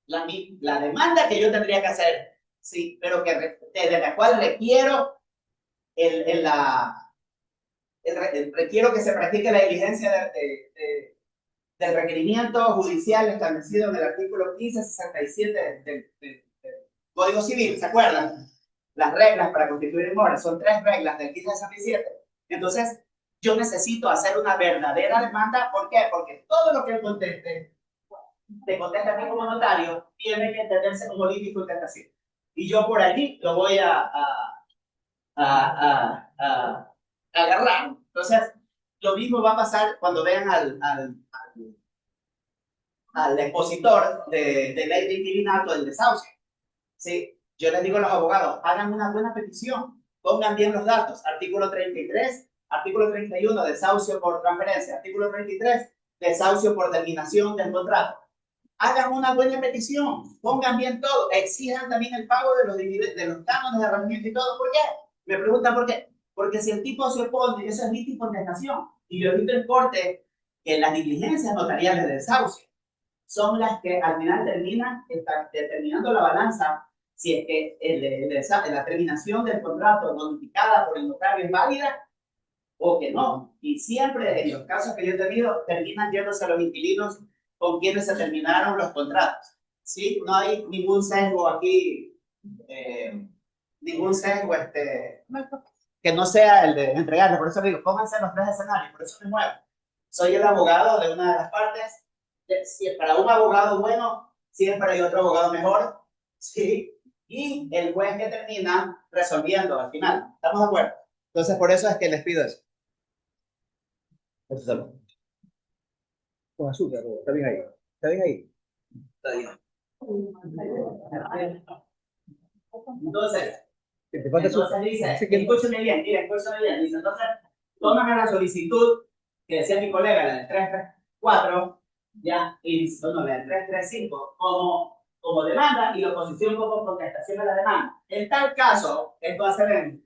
La demanda que yo tendría que hacer, sí, pero de la cual requiero requiero que se practique la diligencia del requerimiento judicial establecido en el artículo 1567 del Código Civil, ¿se acuerdan? Las reglas para constituir mora son 3 reglas del 1567. Entonces, yo necesito hacer una verdadera demanda. ¿Por qué? Porque todo lo que él conteste, te contesta a mí como notario, tiene que entenderse como liticontestación. Y yo por allí lo voy a agarrar. Entonces, lo mismo va a pasar cuando vean al expositor de ley de inquilinato del desahucio. ¿Sí? Yo les digo a los abogados, hagan una buena petición, pongan bien los datos. Artículo 33, artículo 31, desahucio por transferencia. Artículo 33, desahucio por terminación del contrato. Hagan una buena petición, pongan bien todo, exijan también el pago de los cánones de arrendamiento y todo. ¿Por qué? Me preguntan por qué. Porque si el tipo se opone, eso es liticontestación. Y yo he visto en corte que las diligencias notariales de desahucio son las que al final terminan determinando la balanza si es que la terminación del contrato notificada por el notario es válida o que no. Y siempre en los casos que yo he tenido terminan yéndose a los inquilinos con quienes se terminaron los contratos. ¿Sí? No hay ningún sesgo aquí, ningún sesgo que no sea el de entregarle. Por eso digo, pónganse los 3 escenarios, por eso me muevo. Soy el abogado de una de las partes. Si es para un abogado bueno, siempre hay otro abogado mejor, ¿sí? Y el juez que termina resolviendo al final. ¿Estamos de acuerdo? Entonces, por eso es que les pido eso. Con azúcar, está bien ahí. Está bien ahí. Está bien. Entonces, dice, escúcheme bien, mira, escúcheme bien. Dice, entonces, toman la solicitud que decía mi colega, la del 334, ya, y no, la del 335, como demanda y la oposición como contestación a la demanda. En tal caso, esto va a ser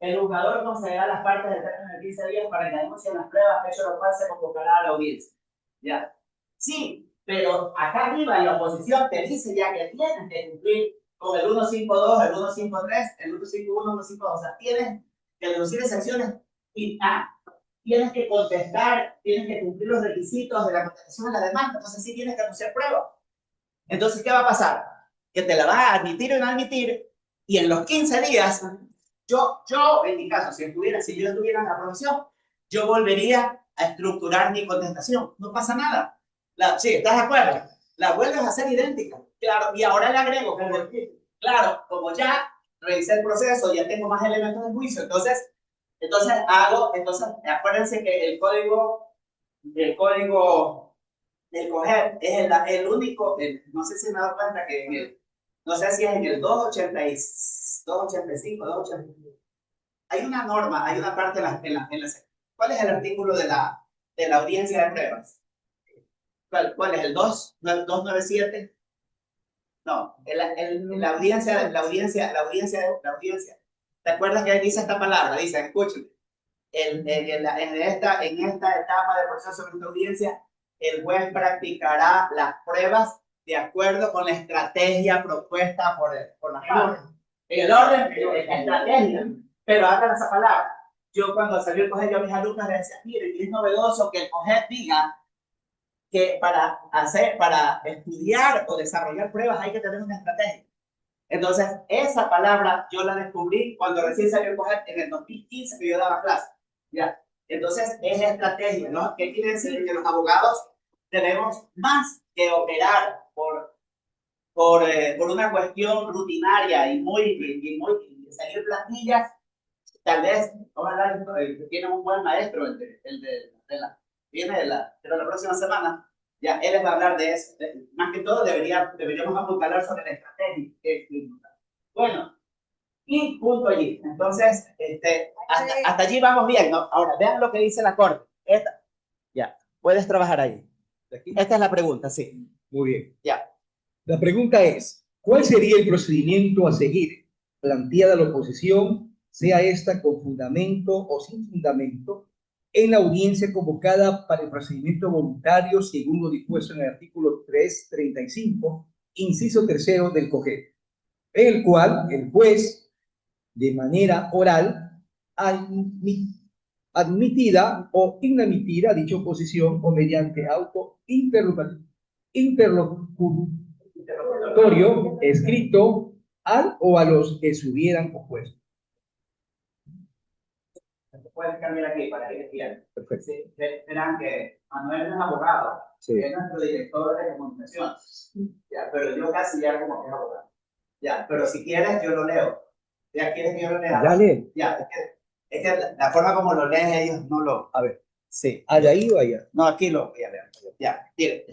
el juzgador concederá a las partes del término de 15 días para que denuncien las pruebas, hecho lo cual se convocará a la audiencia. ¿Ya? Sí, pero acá arriba en la oposición te dice ya que tienes que cumplir con el 152, el 153, el 151, el 152. O sea, tienes que deducir excepciones y tienes que contestar, tienes que cumplir los requisitos de la contestación de la demanda. Entonces sí tienes que anunciar pruebas. Entonces, ¿qué va a pasar? Que te la va a admitir o no admitir y en los 15 días, yo en mi caso, si yo estuviera en la profesión, yo volvería a estructurar mi contestación. No pasa nada. Sí, ¿estás de acuerdo? La vuelves a hacer idéntica. Claro, y ahora le agrego, como ya revisé el proceso, ya tengo más elementos de juicio, entonces acuérdense que el código del COGEP es el único, no sé si me he dado cuenta que no sé si es en el 285, 285. Hay una norma, hay una parte ¿cuál es el artículo de la audiencia de pruebas? ¿Cuál es el 297? No, la audiencia. ¿Te acuerdas que ahí dice esta palabra? Dice, escúchame, en esta etapa del proceso de esta audiencia, el juez practicará las pruebas de acuerdo con la estrategia propuesta por las partes. En el orden, la estrategia, pero hagan esa palabra. Yo cuando salió el COGEP, yo a mis alumnos les decía, miren, es novedoso que el COGEP diga que para estudiar o desarrollar pruebas hay que tener una estrategia. Entonces, esa palabra yo la descubrí cuando recién salió el COGEP en el 2015 que yo daba clase. ¿Ya? Entonces, es estrategia, ¿no? ¿Qué quiere decir? Que los abogados tenemos más que operar por una cuestión rutinaria y seguir plantillas. Tal vez, tiene un buen maestro, viene de la próxima semana, Ya, él les va a hablar de eso. Más que todo, deberíamos apuntalar sobre la estrategia que es importante. Bueno, y punto allí. Entonces, hasta allí vamos bien, ¿no? Ahora, vean lo que dice la Corte. Ya, puedes trabajar ahí. Esta es la pregunta, sí. Muy bien. Ya. La pregunta es, ¿cuál sería el procedimiento a seguir planteada la oposición, sea esta con fundamento o sin fundamento, en la audiencia convocada para el procedimiento voluntario según lo dispuesto en el artículo 335, inciso tercero del COGEP, en el cual el juez, de manera oral, admitida o inadmitida dicha oposición o mediante auto interlocutorio escrito al o a los que se hubieran opuesto. Puedes cambiar aquí para que quieran. Perfecto. Sí, verán que Manuel es abogado, Sí. es nuestro director de comunicación. Ya, pero yo casi ya como que es abogado. Ya, pero si quieres yo lo leo. ¿Ya quieres que yo lo lea? Dale. Ya, es que la forma como lo leen ellos no lo... A ver. Sí. ¿Allá ahí o allá? No, aquí lo voy a leer. Ya, miren.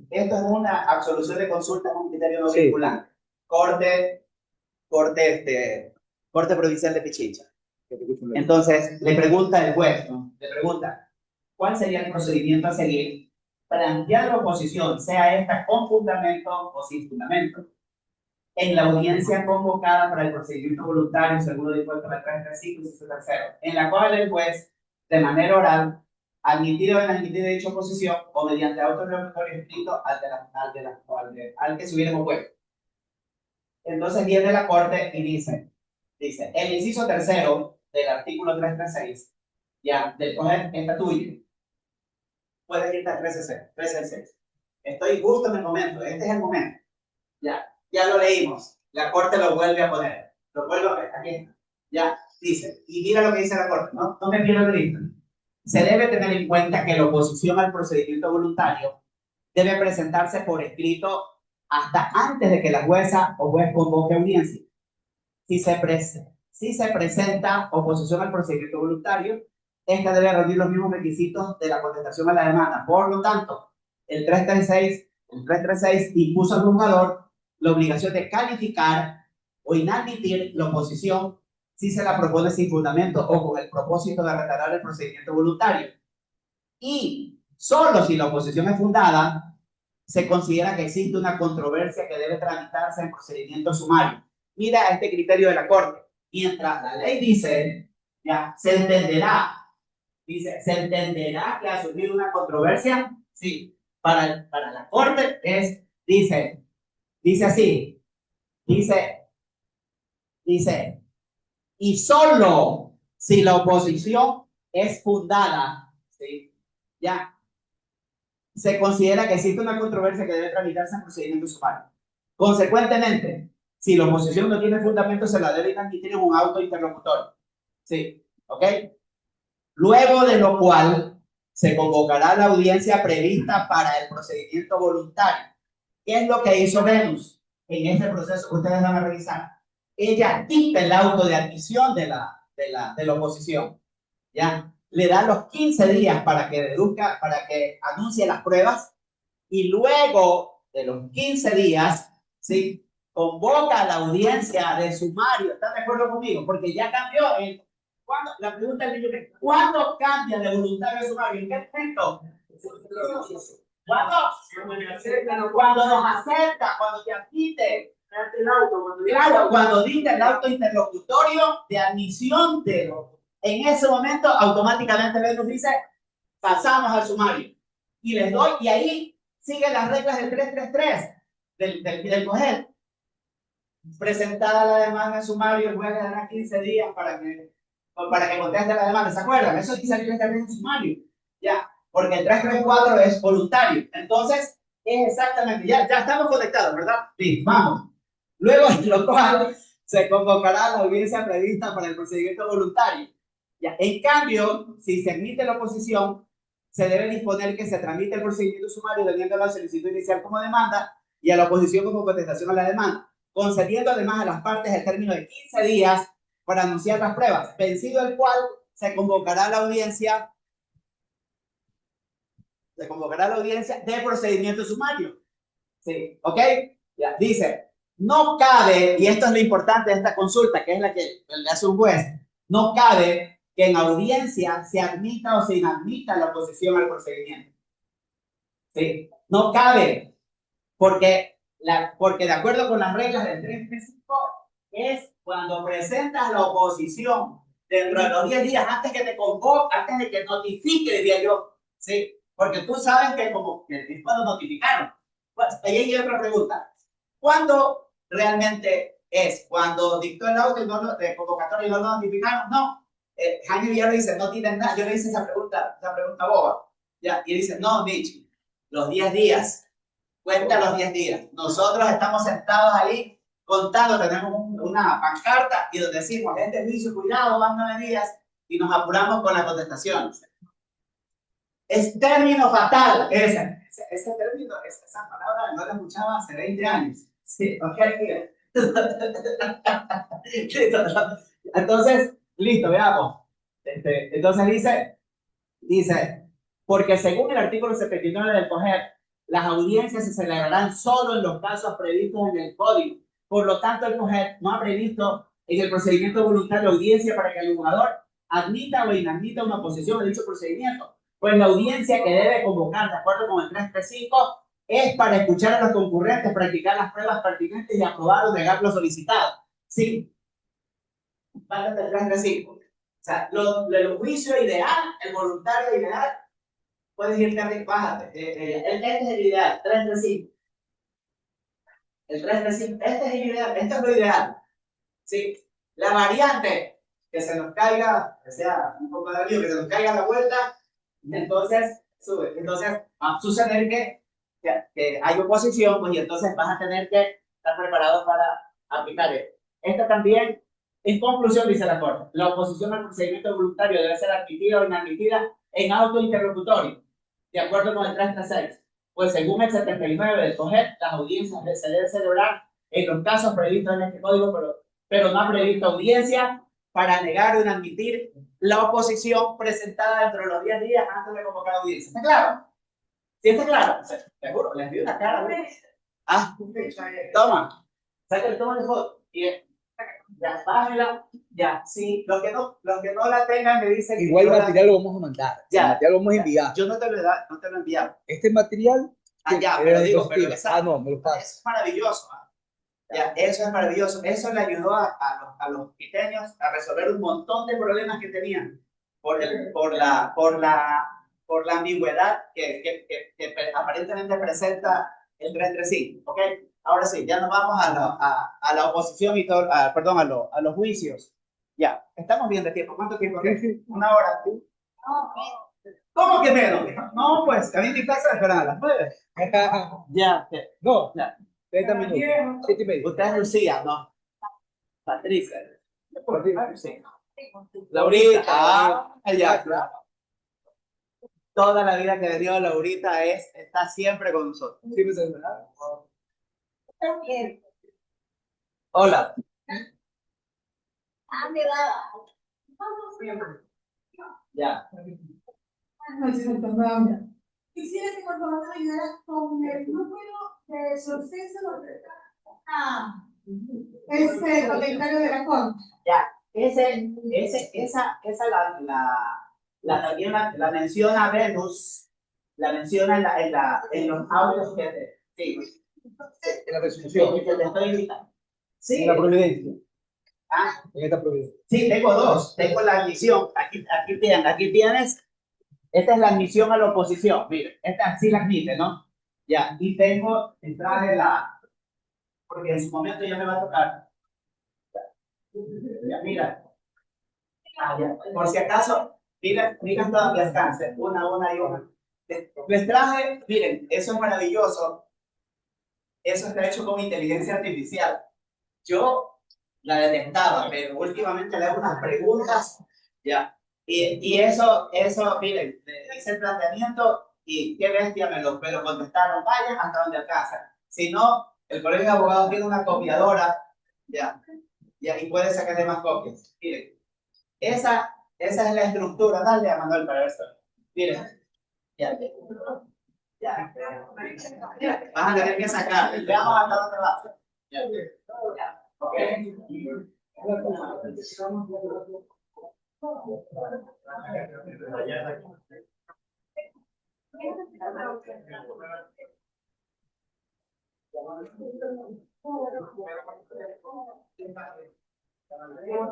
Esto es una absolución de consulta con un criterio no vinculante. Corte Provincial de Pichincha. Entonces, le pregunta el juez, ¿no? Le pregunta, ¿cuál sería el procedimiento a seguir? Plantear la oposición, sea esta con fundamento o sin fundamento, en la audiencia convocada para el procedimiento voluntario según lo dispuesto en el 335 y 3 en la cual el juez, de manera oral, admitido en la admitida dicha oposición o mediante auto revocatorio escrito al que se hubiera opuesto. Entonces viene la Corte y dice, el inciso tercero del artículo 336, ya, del COGEP está tuyo. Puedes irte a 366. Estoy justo en el momento, este es el momento. Ya lo leímos. La Corte lo vuelve a poner. Lo vuelve a ver, aquí está. Ya, dice, y mira lo que dice la Corte, ¿no? No me pierdo de vista. Se debe tener en cuenta que la oposición al procedimiento voluntario debe presentarse por escrito hasta antes de que la jueza o juez convoque audiencia. Si se presenta oposición al procedimiento voluntario, esta debe reunir los mismos requisitos de la contestación a la demanda. Por lo tanto, el 336 impuso al juzgador la obligación de calificar o inadmitir la oposición si se la propone sin fundamento o con el propósito de retardar el procedimiento voluntario. Y solo si la oposición es fundada, se considera que existe una controversia que debe tramitarse en procedimiento sumario. Mira este criterio de la Corte. Mientras la ley dice, ya, se entenderá que ha surgido una controversia, sí. Para la Corte dice así, y solo si la oposición es fundada, ¿sí? Ya, se considera que existe una controversia que debe tramitarse en procedimiento sumario. Consecuentemente, si la oposición no tiene fundamento, se la debe admitir en un auto interlocutorio. ¿Sí? ¿Ok? Luego de lo cual se convocará la audiencia prevista para el procedimiento voluntario. ¿Qué es lo que hizo Venus en este proceso que ustedes van a revisar? Ella quita el auto de admisión de la oposición. ¿Ya? Le da los 15 días para que deduzca, para que anuncie las pruebas, y luego de los 15 días, ¿sí? Convoca a la audiencia de sumario. ¿Están de acuerdo conmigo? Porque ya cambió. La pregunta es, ¿cuándo cambia de voluntario a sumario? ¿En qué momento? Cuando nos acepta, cuando te admite. Claro, cuando dicta el auto interlocutorio de admisión en ese momento automáticamente Venus dice, pasamos al sumario. Y les doy, y ahí siguen las reglas del 333 del COGEP. Presentada la demanda en sumario, el juez le dará 15 días para que conteste la demanda. ¿Se acuerdan? Eso dice el 333 en sumario. Ya, porque el 334 es voluntario. Entonces, es exactamente, ya estamos conectados, ¿verdad? Sí, vamos. Luego, en lo cual, se convocará la audiencia prevista para el procedimiento voluntario. Ya, en cambio, si se admite la oposición, se debe disponer que se tramite el procedimiento sumario teniendo la solicitud inicial como demanda y a la oposición como contestación a la demanda, concediendo además a las partes el término de 15 días para anunciar las pruebas, vencido el cual se convocará a la audiencia Se convocará la audiencia de procedimiento sumario. Sí, ¿ok? Ya, dice, no cabe, y esto es lo importante de esta consulta, que es la que le hace un juez, no cabe que en audiencia se admita o se inadmita la oposición al procedimiento. Sí, no cabe, porque de acuerdo con las reglas del 335, es cuando presentas la oposición dentro de los 10 días antes que te convoque, antes de que notifique, diría yo, ¿sí? Porque tú sabes que como que cuando notificaron. Pues ahí hay otra pregunta. ¿Cuándo realmente es? ¿Cuando dictó el auto y no lo, de convocatoria y no lo notificaron? No. Jaime Villar dice, no tienen nada. Yo le hice esa pregunta boba. Ya, y dice, no, Mitch, los 10 días. Cuenta los 10 días. Nosotros estamos sentados ahí contando, tenemos una pancarta y donde decimos, este juicio, cuidado, van 9 días, y nos apuramos con las contestaciones. Es término fatal. Ese término, esa palabra no la escuchaba hace 20 años. Sí, ok. Entonces, listo, veamos. Entonces dice, porque según el artículo 79 del COGER, las audiencias se celebrarán solo en los casos previstos en el código. Por lo tanto, el COGER no ha previsto en el procedimiento voluntario audiencia para que el jugador admita o inadmita una oposición a dicho procedimiento. Pues la audiencia que debe convocar, de acuerdo con el 335, es para escuchar a los concurrentes, practicar las pruebas pertinentes y aprobar o negar lo solicitado. Sí. Parte del 335. O sea, el juicio ideal, el voluntario ideal, puedes irte arriba, bájate. Este es el ideal, 335. El 335, este es el ideal, este es lo ideal. Sí. La variante, que se nos caiga, que sea un poco de amigo, que se nos caiga la vuelta, entonces sube. Entonces va a suceder que hay oposición, pues, y entonces vas a tener que estar preparado para aplicar esto. Esta también, en conclusión, dice la Corte, la oposición al procedimiento voluntario debe ser admitida o inadmitida en auto interlocutorio, de acuerdo con el 336. Pues según el 79 del COGER, las audiencias se deben celebrar en los casos previstos en este código, pero no ha previsto audiencia para negar o inadmitir la oposición presentada dentro de los 10 días antes de convocar audiencia. ¿Está claro? ¿Sí está claro? Seguro, les di una cara. Ah, toma. Saca el toma de foto. Ya, bájela. Ya, sí. Los que no la tengan me dicen que igual el material lo vamos a mandar. Ya, el material lo vamos a enviar. Yo no te lo he enviado. Este material. Ya, pero digo, pero no, me lo pasa. Es maravilloso. Ya, eso es maravilloso. Eso le ayudó a los quiteños a resolver un montón de problemas que tenían por la ambigüedad que aparentemente presenta el 335. ¿Ok? Ahora sí, ya nos vamos a la oposición y todo, perdón, a los juicios. Ya, estamos bien de tiempo. ¿Cuánto tiempo? ¿Una hora? No. ¿Cómo que menos? No, pues, a mí mi casa esperan a las 9. Ya. No, ya. 30 minutos. 7:30. Usted es Lucía, ¿no? Patricia. Sí. Laurita. Ya, claro. Toda la vida que le dio Laurita está siempre con nosotros. Hola. Ya. Quisiera que por favor me ayudara con el número de suceso ese comentario de la Corte. Ya, esa la menciona Venus, la menciona en los audios que sí. En la resolución. Que te estoy invitando. Sí. En la providencia. Ah, en esta providencia. Sí, tengo dos. Tengo la admisión. Aquí tienes. Esta es la admisión a la oposición. Mire, esta sí la admite, ¿no? Ya. Y tengo, traje porque en su momento ya me va a tocar. Ya, mira. Ya. Por si acaso, mira todas las cánceres. Una y una. Les traje, miren, eso es maravilloso. Eso está hecho con inteligencia artificial. Yo la detestaba, pero últimamente le hago unas preguntas, ya. Y eso, miren, le hice el planteamiento y qué bestia me lo contestaron, vayan hasta donde alcanza. Si no, el colegio de abogados tiene una copiadora, ya, y puede sacarle más copias. Miren, esa es la estructura, dale a Manuel para esto. Miren, Ya. Ya. Vas a tener que sacar. Veamos hasta dónde vas. Ya. Ok.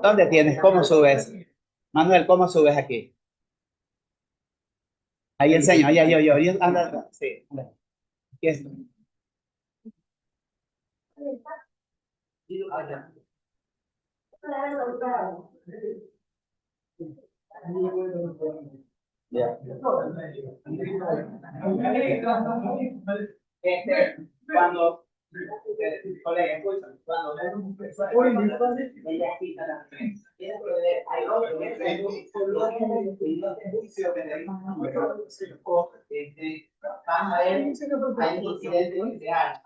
¿Dónde tienes? ¿Cómo subes? Manuel, ¿cómo subes aquí? Ahí enseño, yo, anda, sí. Aquí está. Ya. Cuando, colega, escucha, cuando ella quita la prensa. Hay otro juicio que tenemos van a ver, hay un incidente nuclear,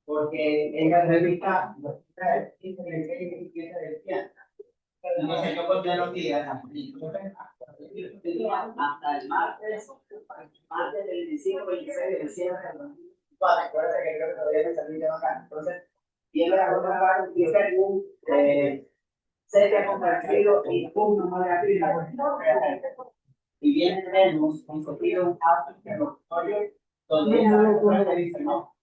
porque ella revista entonces yo conté los días hasta el martes del 25, 26 de diciembre del 2024. Acuérdense que creo que todavía me salí de acá. Entonces, viene la otra parte y es un cerca compartido y un número de y viene tenemos conseguido un acto interrogatorio donde ella dice no.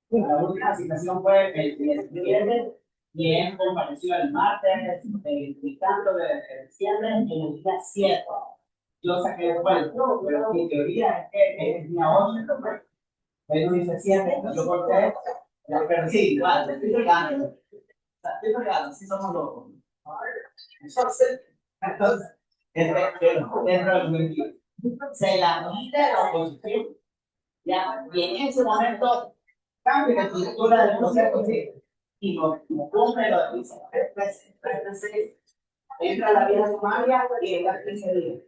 La última citación fue el viernes y él compareció el martes, el tanto de diciembre, en el día 7. Yo saqué después, pero mi teoría es que es día 8, él dice 7, yo conté, pero sí, igual, estoy pegando, sí somos locos. Entonces, dentro del juicio, se la mide la oposición, ya, y en ese momento cambia la estructura del proceso, ¿sí? Y no cumple lo que dice. Entra la vía sumaria y está 15 días.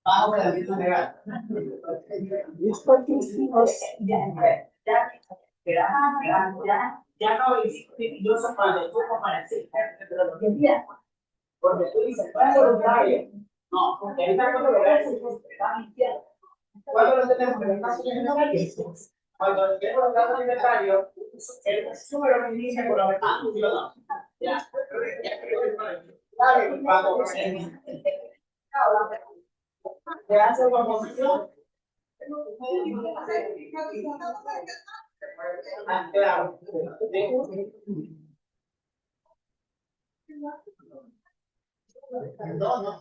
Bajo la vía legal. Ya no incluso cuando tú compareces, pero los 10 días, porque tú dices, ¿cuál es el voluntario? No, porque ahí está todo lo que está mintiendo. ¿Cuándo lo tenemos? En el caso de cuando llego los datos de inventario, el número me inicia con los hermanos, ¿sí o no? Ya. Cuando se hace una posición. Claro.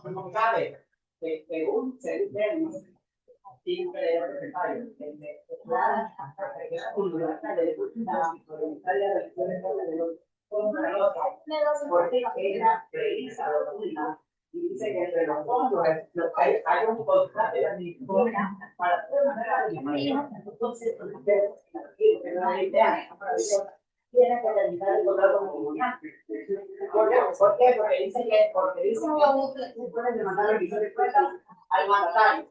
No cabe. Según se dice, siempre es necesario. Porque ella revisa y dice que entre los fondos hay un contrato de administración para entonces tiene que terminar el contrato con comunidad. ¿Por qué? Porque dice que se puede demandar el visor de cuentas al mandatario.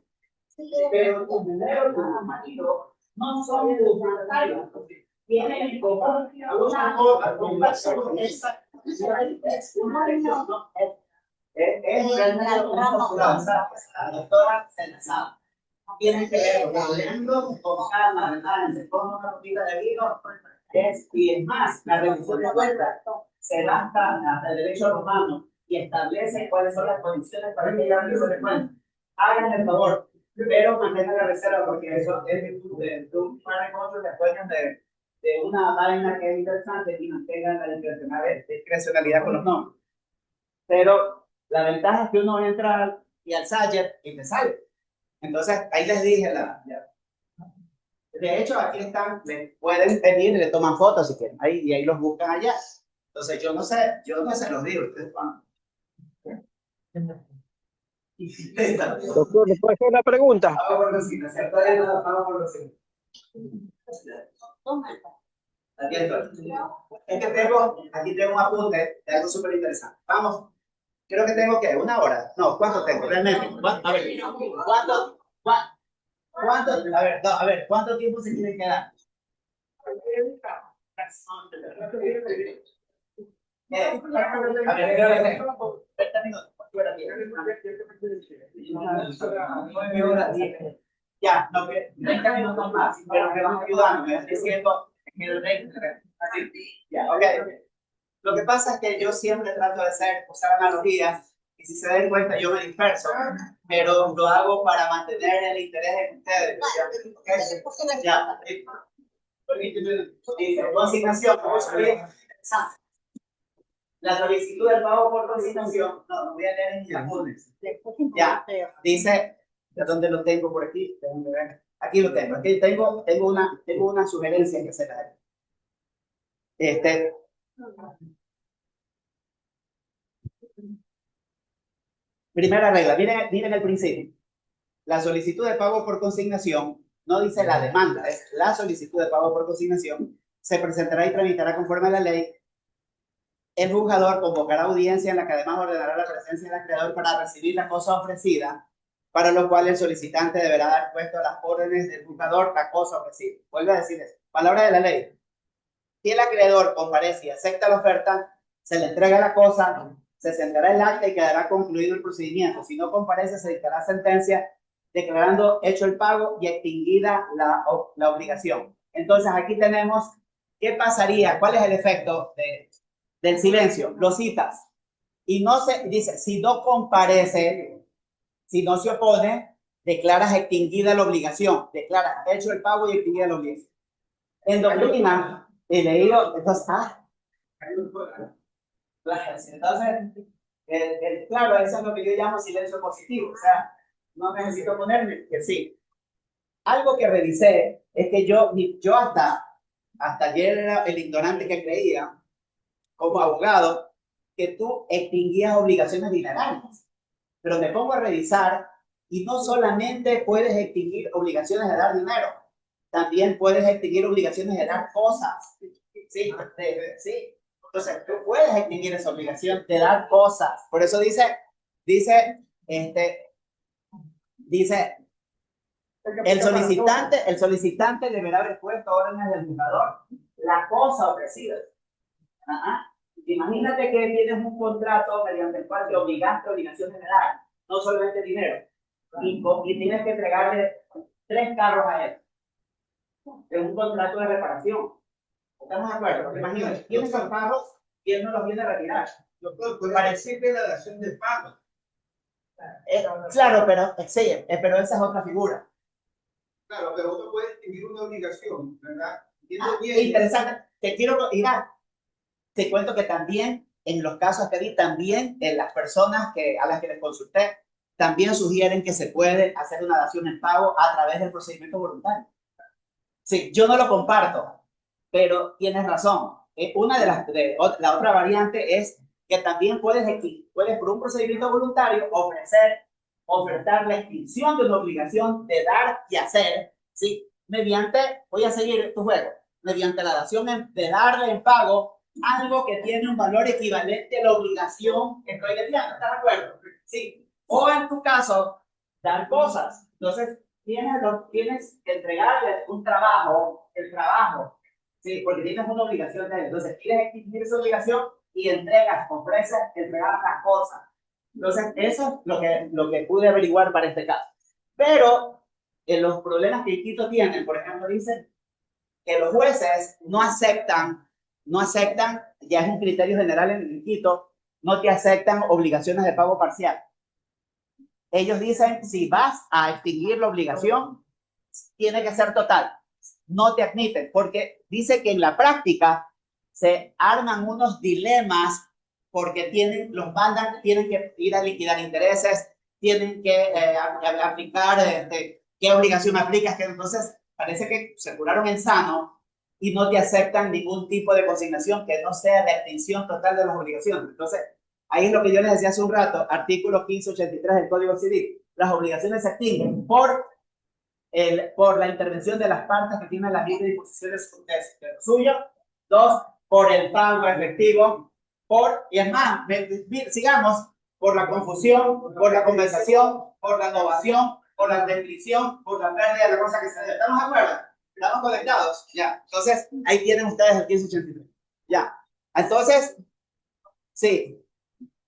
Pero tus números normativos no son tus mandatarios. Tienen en común una cosa, es la doctora Senazado. Tiene que ver hablando con calma, ¿verdad? Se pone una copita de vino. Y es más, la revisión de cuentas se basa hasta el derecho romano y establece cuáles son las condiciones para que haya revisión de cuentas. Hagan el favor, pero mantengan la reserva porque eso es de un par de cosas después de una vaina que es interesante y mantengan la discrecionalidad con los nombres. Pero la ventaja es que uno entra y al Sayer y te sale. Entonces, ahí les dije de hecho, aquí están, pueden venir y le toman fotos si quieren. Y ahí los buscan allá. Entonces, yo no sé los digo. Ustedes van. Doctor, ¿le puedo hacer una pregunta? Vamos por los signos, ¿cierto? Vamos por los signos. Aquí estoy. Es que aquí tengo un apunte de algo súper interesante. Vamos. Creo que tengo que una hora. No, ¿cuánto tengo? Realmente. A ver, a ver, ¿cuánto tiempo se quiere quedar? A ver, Ya, no, 30 minutos más, pero me van ayudando, me van diciendo que el 20, así, ya, ok. Lo que pasa es que yo siempre trato de usar analogías, y si se dan cuenta yo me disperso, pero lo hago para mantener el interés en ustedes. Ya, consignación, la solicitud del pago por consignación, no voy a leer en mis apuntes. Ya, dice, ¿de dónde lo tengo por aquí? Déjenme ver. Aquí lo tengo. Aquí tengo una sugerencia que hacer. Primera regla, miren el principio. La solicitud de pago por consignación, no dice la demanda, es la solicitud de pago por consignación, se presentará y tramitará conforme a la ley. El juzgador convocará audiencia en la que además ordenará la presencia del acreedor para recibir la cosa ofrecida, para lo cual el solicitante deberá dar puesto a las órdenes del juzgador la cosa ofrecida. Vuelvo a decir eso. Palabra de la ley. Si el acreedor comparece y acepta la oferta, se le entrega la cosa, se sentará el acta y quedará concluido el procedimiento. Si no comparece, se dictará sentencia declarando hecho el pago y extinguida la obligación. Entonces aquí tenemos, ¿qué pasaría? ¿Cuál es el efecto del silencio? Lo citas y no se dice, si no comparece, si no se opone, declaras extinguida la obligación, declaras hecho el pago y extinguida la obligación. En doctrina, he leído, entonces, claro, eso es lo que yo llamo silencio positivo, o sea, no necesito ponerme que sí. Algo que revisé es que yo hasta ayer era el ignorante que creía, como abogado, que tú extinguías obligaciones dinerarias. Pero me pongo a revisar y no solamente puedes extinguir obligaciones de dar dinero, también puedes extinguir obligaciones de dar cosas. Sí, sí. Entonces, tú puedes extinguir esa obligación de dar cosas. Por eso dice, el solicitante deberá haber puesto órdenes del juzgador la cosa ofrecida. Ajá. Imagínate que tienes un contrato mediante el cual te obligaste obligaciones de dar, no solamente dinero, y tienes que entregarle 3 carros a él. Es un contrato de reparación. ¿Estamos de acuerdo? Imagínate, tienes los carros y él no los viene a retirar. Parece que la dación de pago. Claro, pero esa es otra figura. Claro, pero uno puede extinguir una obligación, ¿verdad? Interesante. Te cuento que también, en los casos que di, también en las personas a las que les consulté, también sugieren que se puede hacer una dación en pago a través del procedimiento voluntario. Sí, yo no lo comparto, pero tienes razón. Una la otra variante es que también puedes por un procedimiento voluntario ofertar la extinción de una obligación de dar y hacer, ¿sí? Voy a seguir tu juego, mediante la dación de darle en pago algo que tiene un valor equivalente a la obligación que estoy enviando. ¿Estás de acuerdo? Sí. O en tu caso, dar cosas. Entonces, tienes que entregarle el trabajo, sí, porque tienes una obligación de él. Entonces, quieres exigir esa obligación y ofreces entregar las cosas. Entonces, eso es lo que pude averiguar para este caso. Pero, en los problemas que Quito tienen, por ejemplo, dicen que los jueces no aceptan, ya es un criterio general en el Quito, no te aceptan obligaciones de pago parcial. Ellos dicen, si vas a extinguir la obligación, tiene que ser total. No te admiten, porque dice que en la práctica se arman unos dilemas porque tienen que ir a liquidar intereses, tienen que aplicar qué obligación aplicas, que entonces parece que se curaron en sano y no te aceptan ningún tipo de consignación que no sea la extinción total de las obligaciones. Entonces, ahí es lo que yo les decía hace un rato, artículo 1583 del Código Civil. Las obligaciones se extinguen por la intervención de las partes que tienen las libres disposiciones de lo suyo. 2, por el pago efectivo. Y es más, sigamos, por la confusión, por la compensación, por la innovación, por la descripción, por la pérdida de la cosa que se debe. ¿Estamos de acuerdo? ¿Estamos conectados? Ya. Entonces, ahí tienen ustedes el 1583. Ya. Entonces, sí.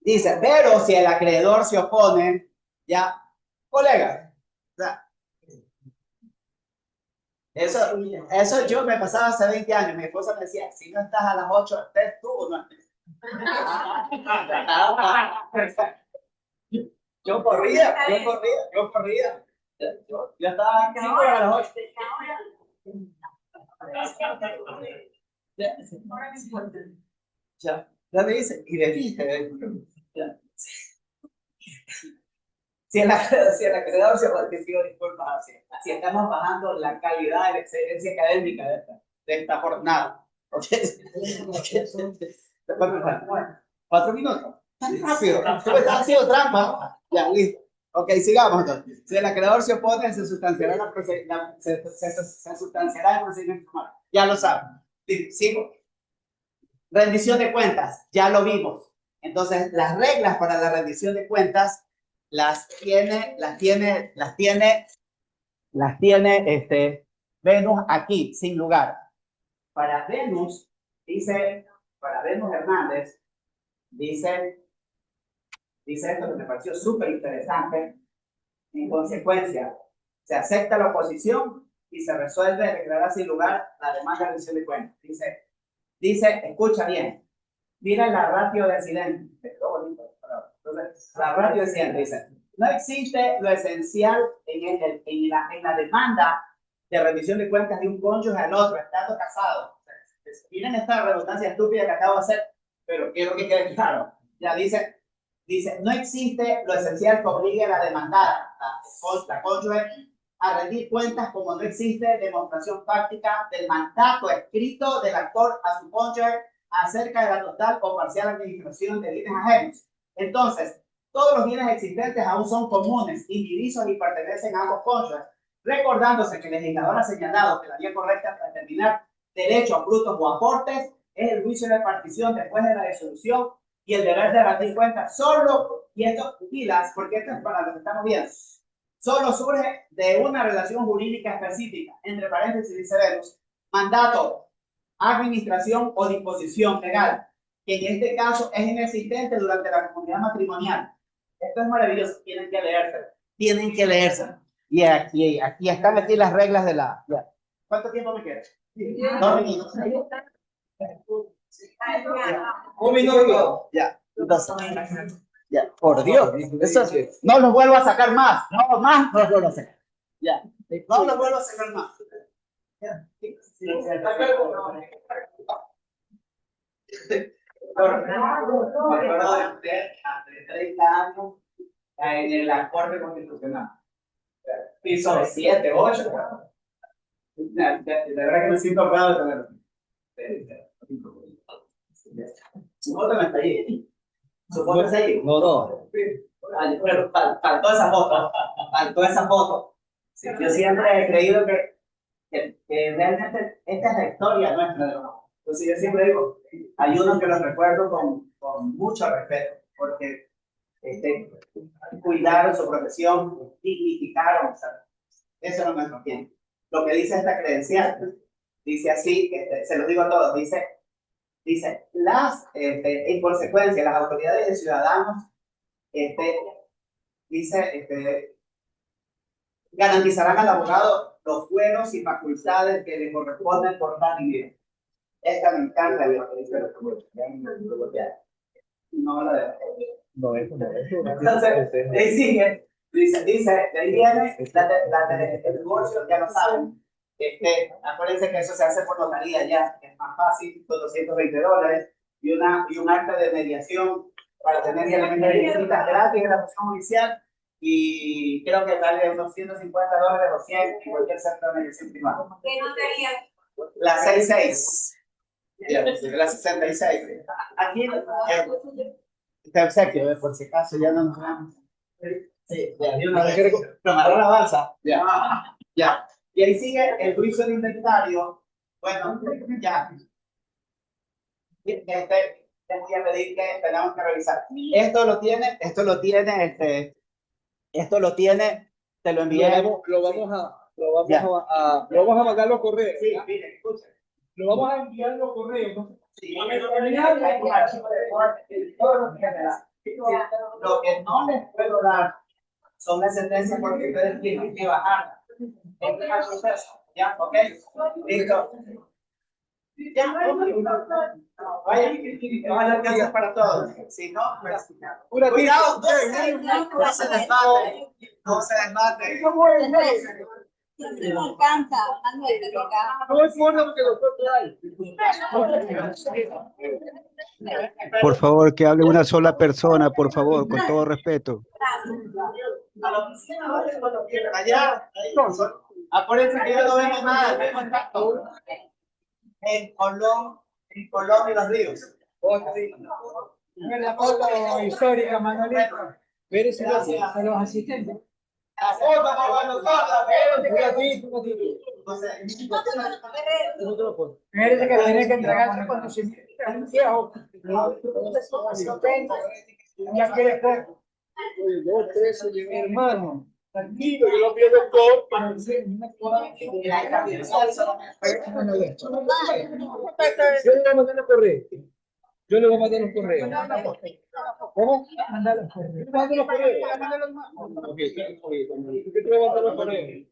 Dice, pero si el acreedor se opone, ya, colega, o sea, Eso yo me pasaba hace 20 años. Mi esposa me decía, si no estás a las 8, estés tú o no estés. Yo corría. Yo estaba aquí a las 8. Ya me dice, y de ti, si el acreedor se pido disculpas, si estamos bajando la calidad y la excelencia académica de esta jornada. Bueno, 4 minutos. Tan rápido. Ha sido trampa. Ya, listo. Ok, sigamos entonces. Si el acreedor se opone, se sustanciará se sustanciará el procedimiento formal. Ya lo saben. Sigo. Rendición de cuentas, ya lo vimos. Entonces, las reglas para la rendición de cuentas las tiene Venus aquí, sin lugar. Para Venus Hernández, dice esto que me pareció súper interesante. En consecuencia, se acepta la oposición y se resuelve declarar sin lugar la demanda de rendición de cuentas. Dice, escucha bien, mira la ratio de accidente. Entonces, la ratio de accidente dice, no existe lo esencial en la demanda de rendición de cuentas de un cónyuge al otro, estando casado. Miren esta redundancia estúpida que acabo de hacer, pero quiero que quede claro. Ya dice, no existe lo esencial que obligue a la demandada, la cónyuge, a rendir cuentas, como no existe demostración práctica del mandato escrito del actor a su cónyuge acerca de la total o parcial administración de bienes ajenos. Entonces, todos los bienes existentes aún son comunes, indivisos y pertenecen a ambos cónyuges, recordándose que el legislador ha señalado que la vía correcta para determinar derechos, frutos o aportes es el juicio de partición después de la disolución y el deber de rendir cuentas solo, y esto pilas, porque esto es para lo que estamos viendo, solo surge de una relación jurídica específica, entre paréntesis dice Venus, mandato, administración o disposición legal, que en este caso es inexistente durante la comunidad matrimonial. Esto es maravilloso, tienen que leerse. Y aquí están las reglas de la... Ya. ¿Cuánto tiempo me queda? 2 minutos. 1 minuto. Ya. 2. Ya. Por Dios. Eso es, no los vuelvo a sacar más. No los vuelvo a sacar. Ya. No los vuelvo a sacar más. Ya. Recuerdo de usted hace 30 años en la Corte Constitucional. Piso 7, 8. De verdad que me siento honrado de tenerlo. Su foto no está ahí. Su foto está ahí. No. Pero faltó esa foto. Sí, yo siempre he creído que realmente esta es la historia nuestra de los hombres. Entonces yo siempre digo, hay unos que los recuerdo con mucho respeto, porque cuidaron su profesión, dignificaron, ¿sabes? Eso no es nuestro tiempo. Lo que dice esta credencial, dice así, se lo digo a todos, dice en consecuencia, las autoridades de ciudadanos, garantizarán al abogado los fueros y facultades que le corresponden por tal nivel. Esta me encanta, lo que dice no la de... No, eso no. Entonces, ahí sigue, dice, de ahí viene el divorcio, ya lo saben. Acuérdense que eso se hace por notaría ya, es más fácil, con $220 y un acta de mediación para tener elementos de visitas gratis en la función judicial, y creo que vale unos $150 o 100 en cualquier centro de mediación privada. ¿Qué notaría? La 66. La 66. Aquí está obsequio, por si acaso ya no nos vamos. Sí, ya, de una vez. Pero me agarró la balsa. Ya. Y ahí sigue el juicio de inventario. Bueno, ya. Les voy a pedir que tenemos que revisar. Esto lo tiene, te lo envié. Lo vamos a mandar los correos. Sí, miren, escuchen. Lo vamos a enviar los correos. Sí, lo que no les puedo dar son las sentencias porque ustedes tienen que bajar. Ya, ok. Listo. Ya, vaya, que van a alcanzar para todos. Si no, pues, cuidado, no se desmate. No se desmate. Si no alcanza, Manuel, te toca. No es bueno lo que Por favor, que hable una sola persona, por favor, con todo respeto. A la oficina, cuando quieran. Allá, ahí. Acuérdense que ya no vemos nada, no hay contacto. En Colón y los ríos. La foto histórica, Manolito. Pero si los asistentes. La foto, no, Fíjate que tiene que entregarse cuando se viejo. Ya quiere ser. Yo, preso de mi hermano. Tranquilo, yo lo pido doctor para decir una cuadra. Yo le voy a mandar los correos. Yo le voy a mandar los correos. ¿Cómo? Mándalo por correo. Manda los correos. Ok, ¿qué te voy a mandar los correos?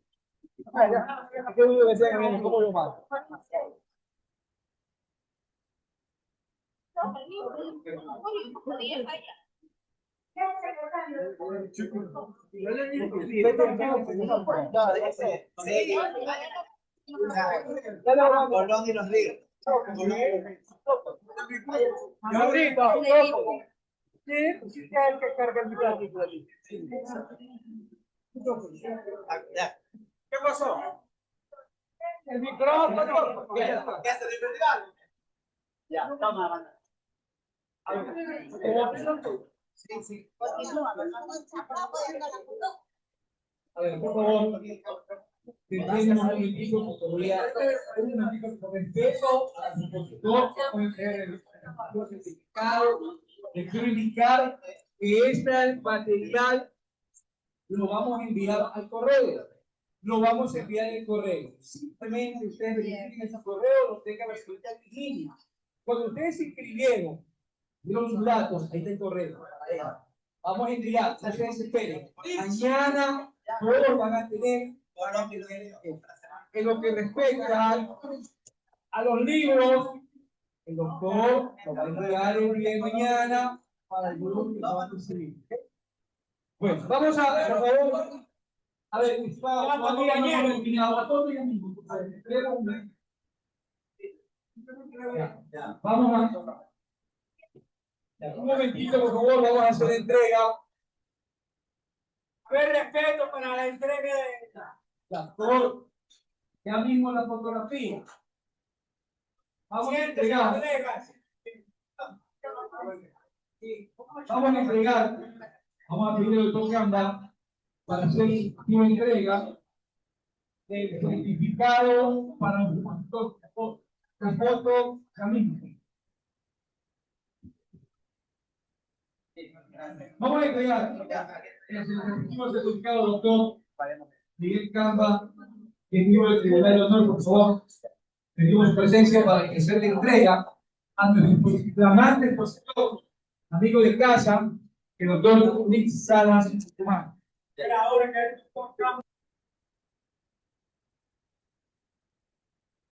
¿Qué me decían a mí? ¿Cómo lo mando? Colón y los ríos. Manolito, sí, es el que carga el micrófono. ¿Qué pasó? El micrófono. ¿Qué hace de verdad? Ya, toma, manda. Sí, sí. A ver, por favor. Tienen un momentito, porque voy a un momentito con respeto al propositor, puede ser el certificado. Les quiero indicar que este material lo vamos a enviar al correo. Lo vamos a enviar en el correo. Simplemente ustedes verifiquen ese correo, lo tengan la seguridad en línea. Cuando ustedes se inscribieron, dieron sus datos, ahí está el correo. Vamos a enviar, no se desesperen. Mañana todos van a tener, en lo que respecta a los libros, el doctor lo va a enviar el día de mañana para el grupo que lo va a recibir. Bueno, vamos a, por favor, a ver, vamos a, un momentito, por favor, vamos a hacer entrega. A ver, respeto para la entrega de Doctor, ya mismo la fotografía. Vamos a entregar. Vamos a entregar. Vamos a pedir al doctor Gamba para hacer su entrega del certificado para el foto camino. Vamos a entregar el certificado, doctor Miguel Gamba, que vive el Tribunal de Honor, por favor. Pedimos presencia para que se le entrega a nuestro flamante expositor, amigo de casa, el doctor Nick Salas Humán. Era ahora que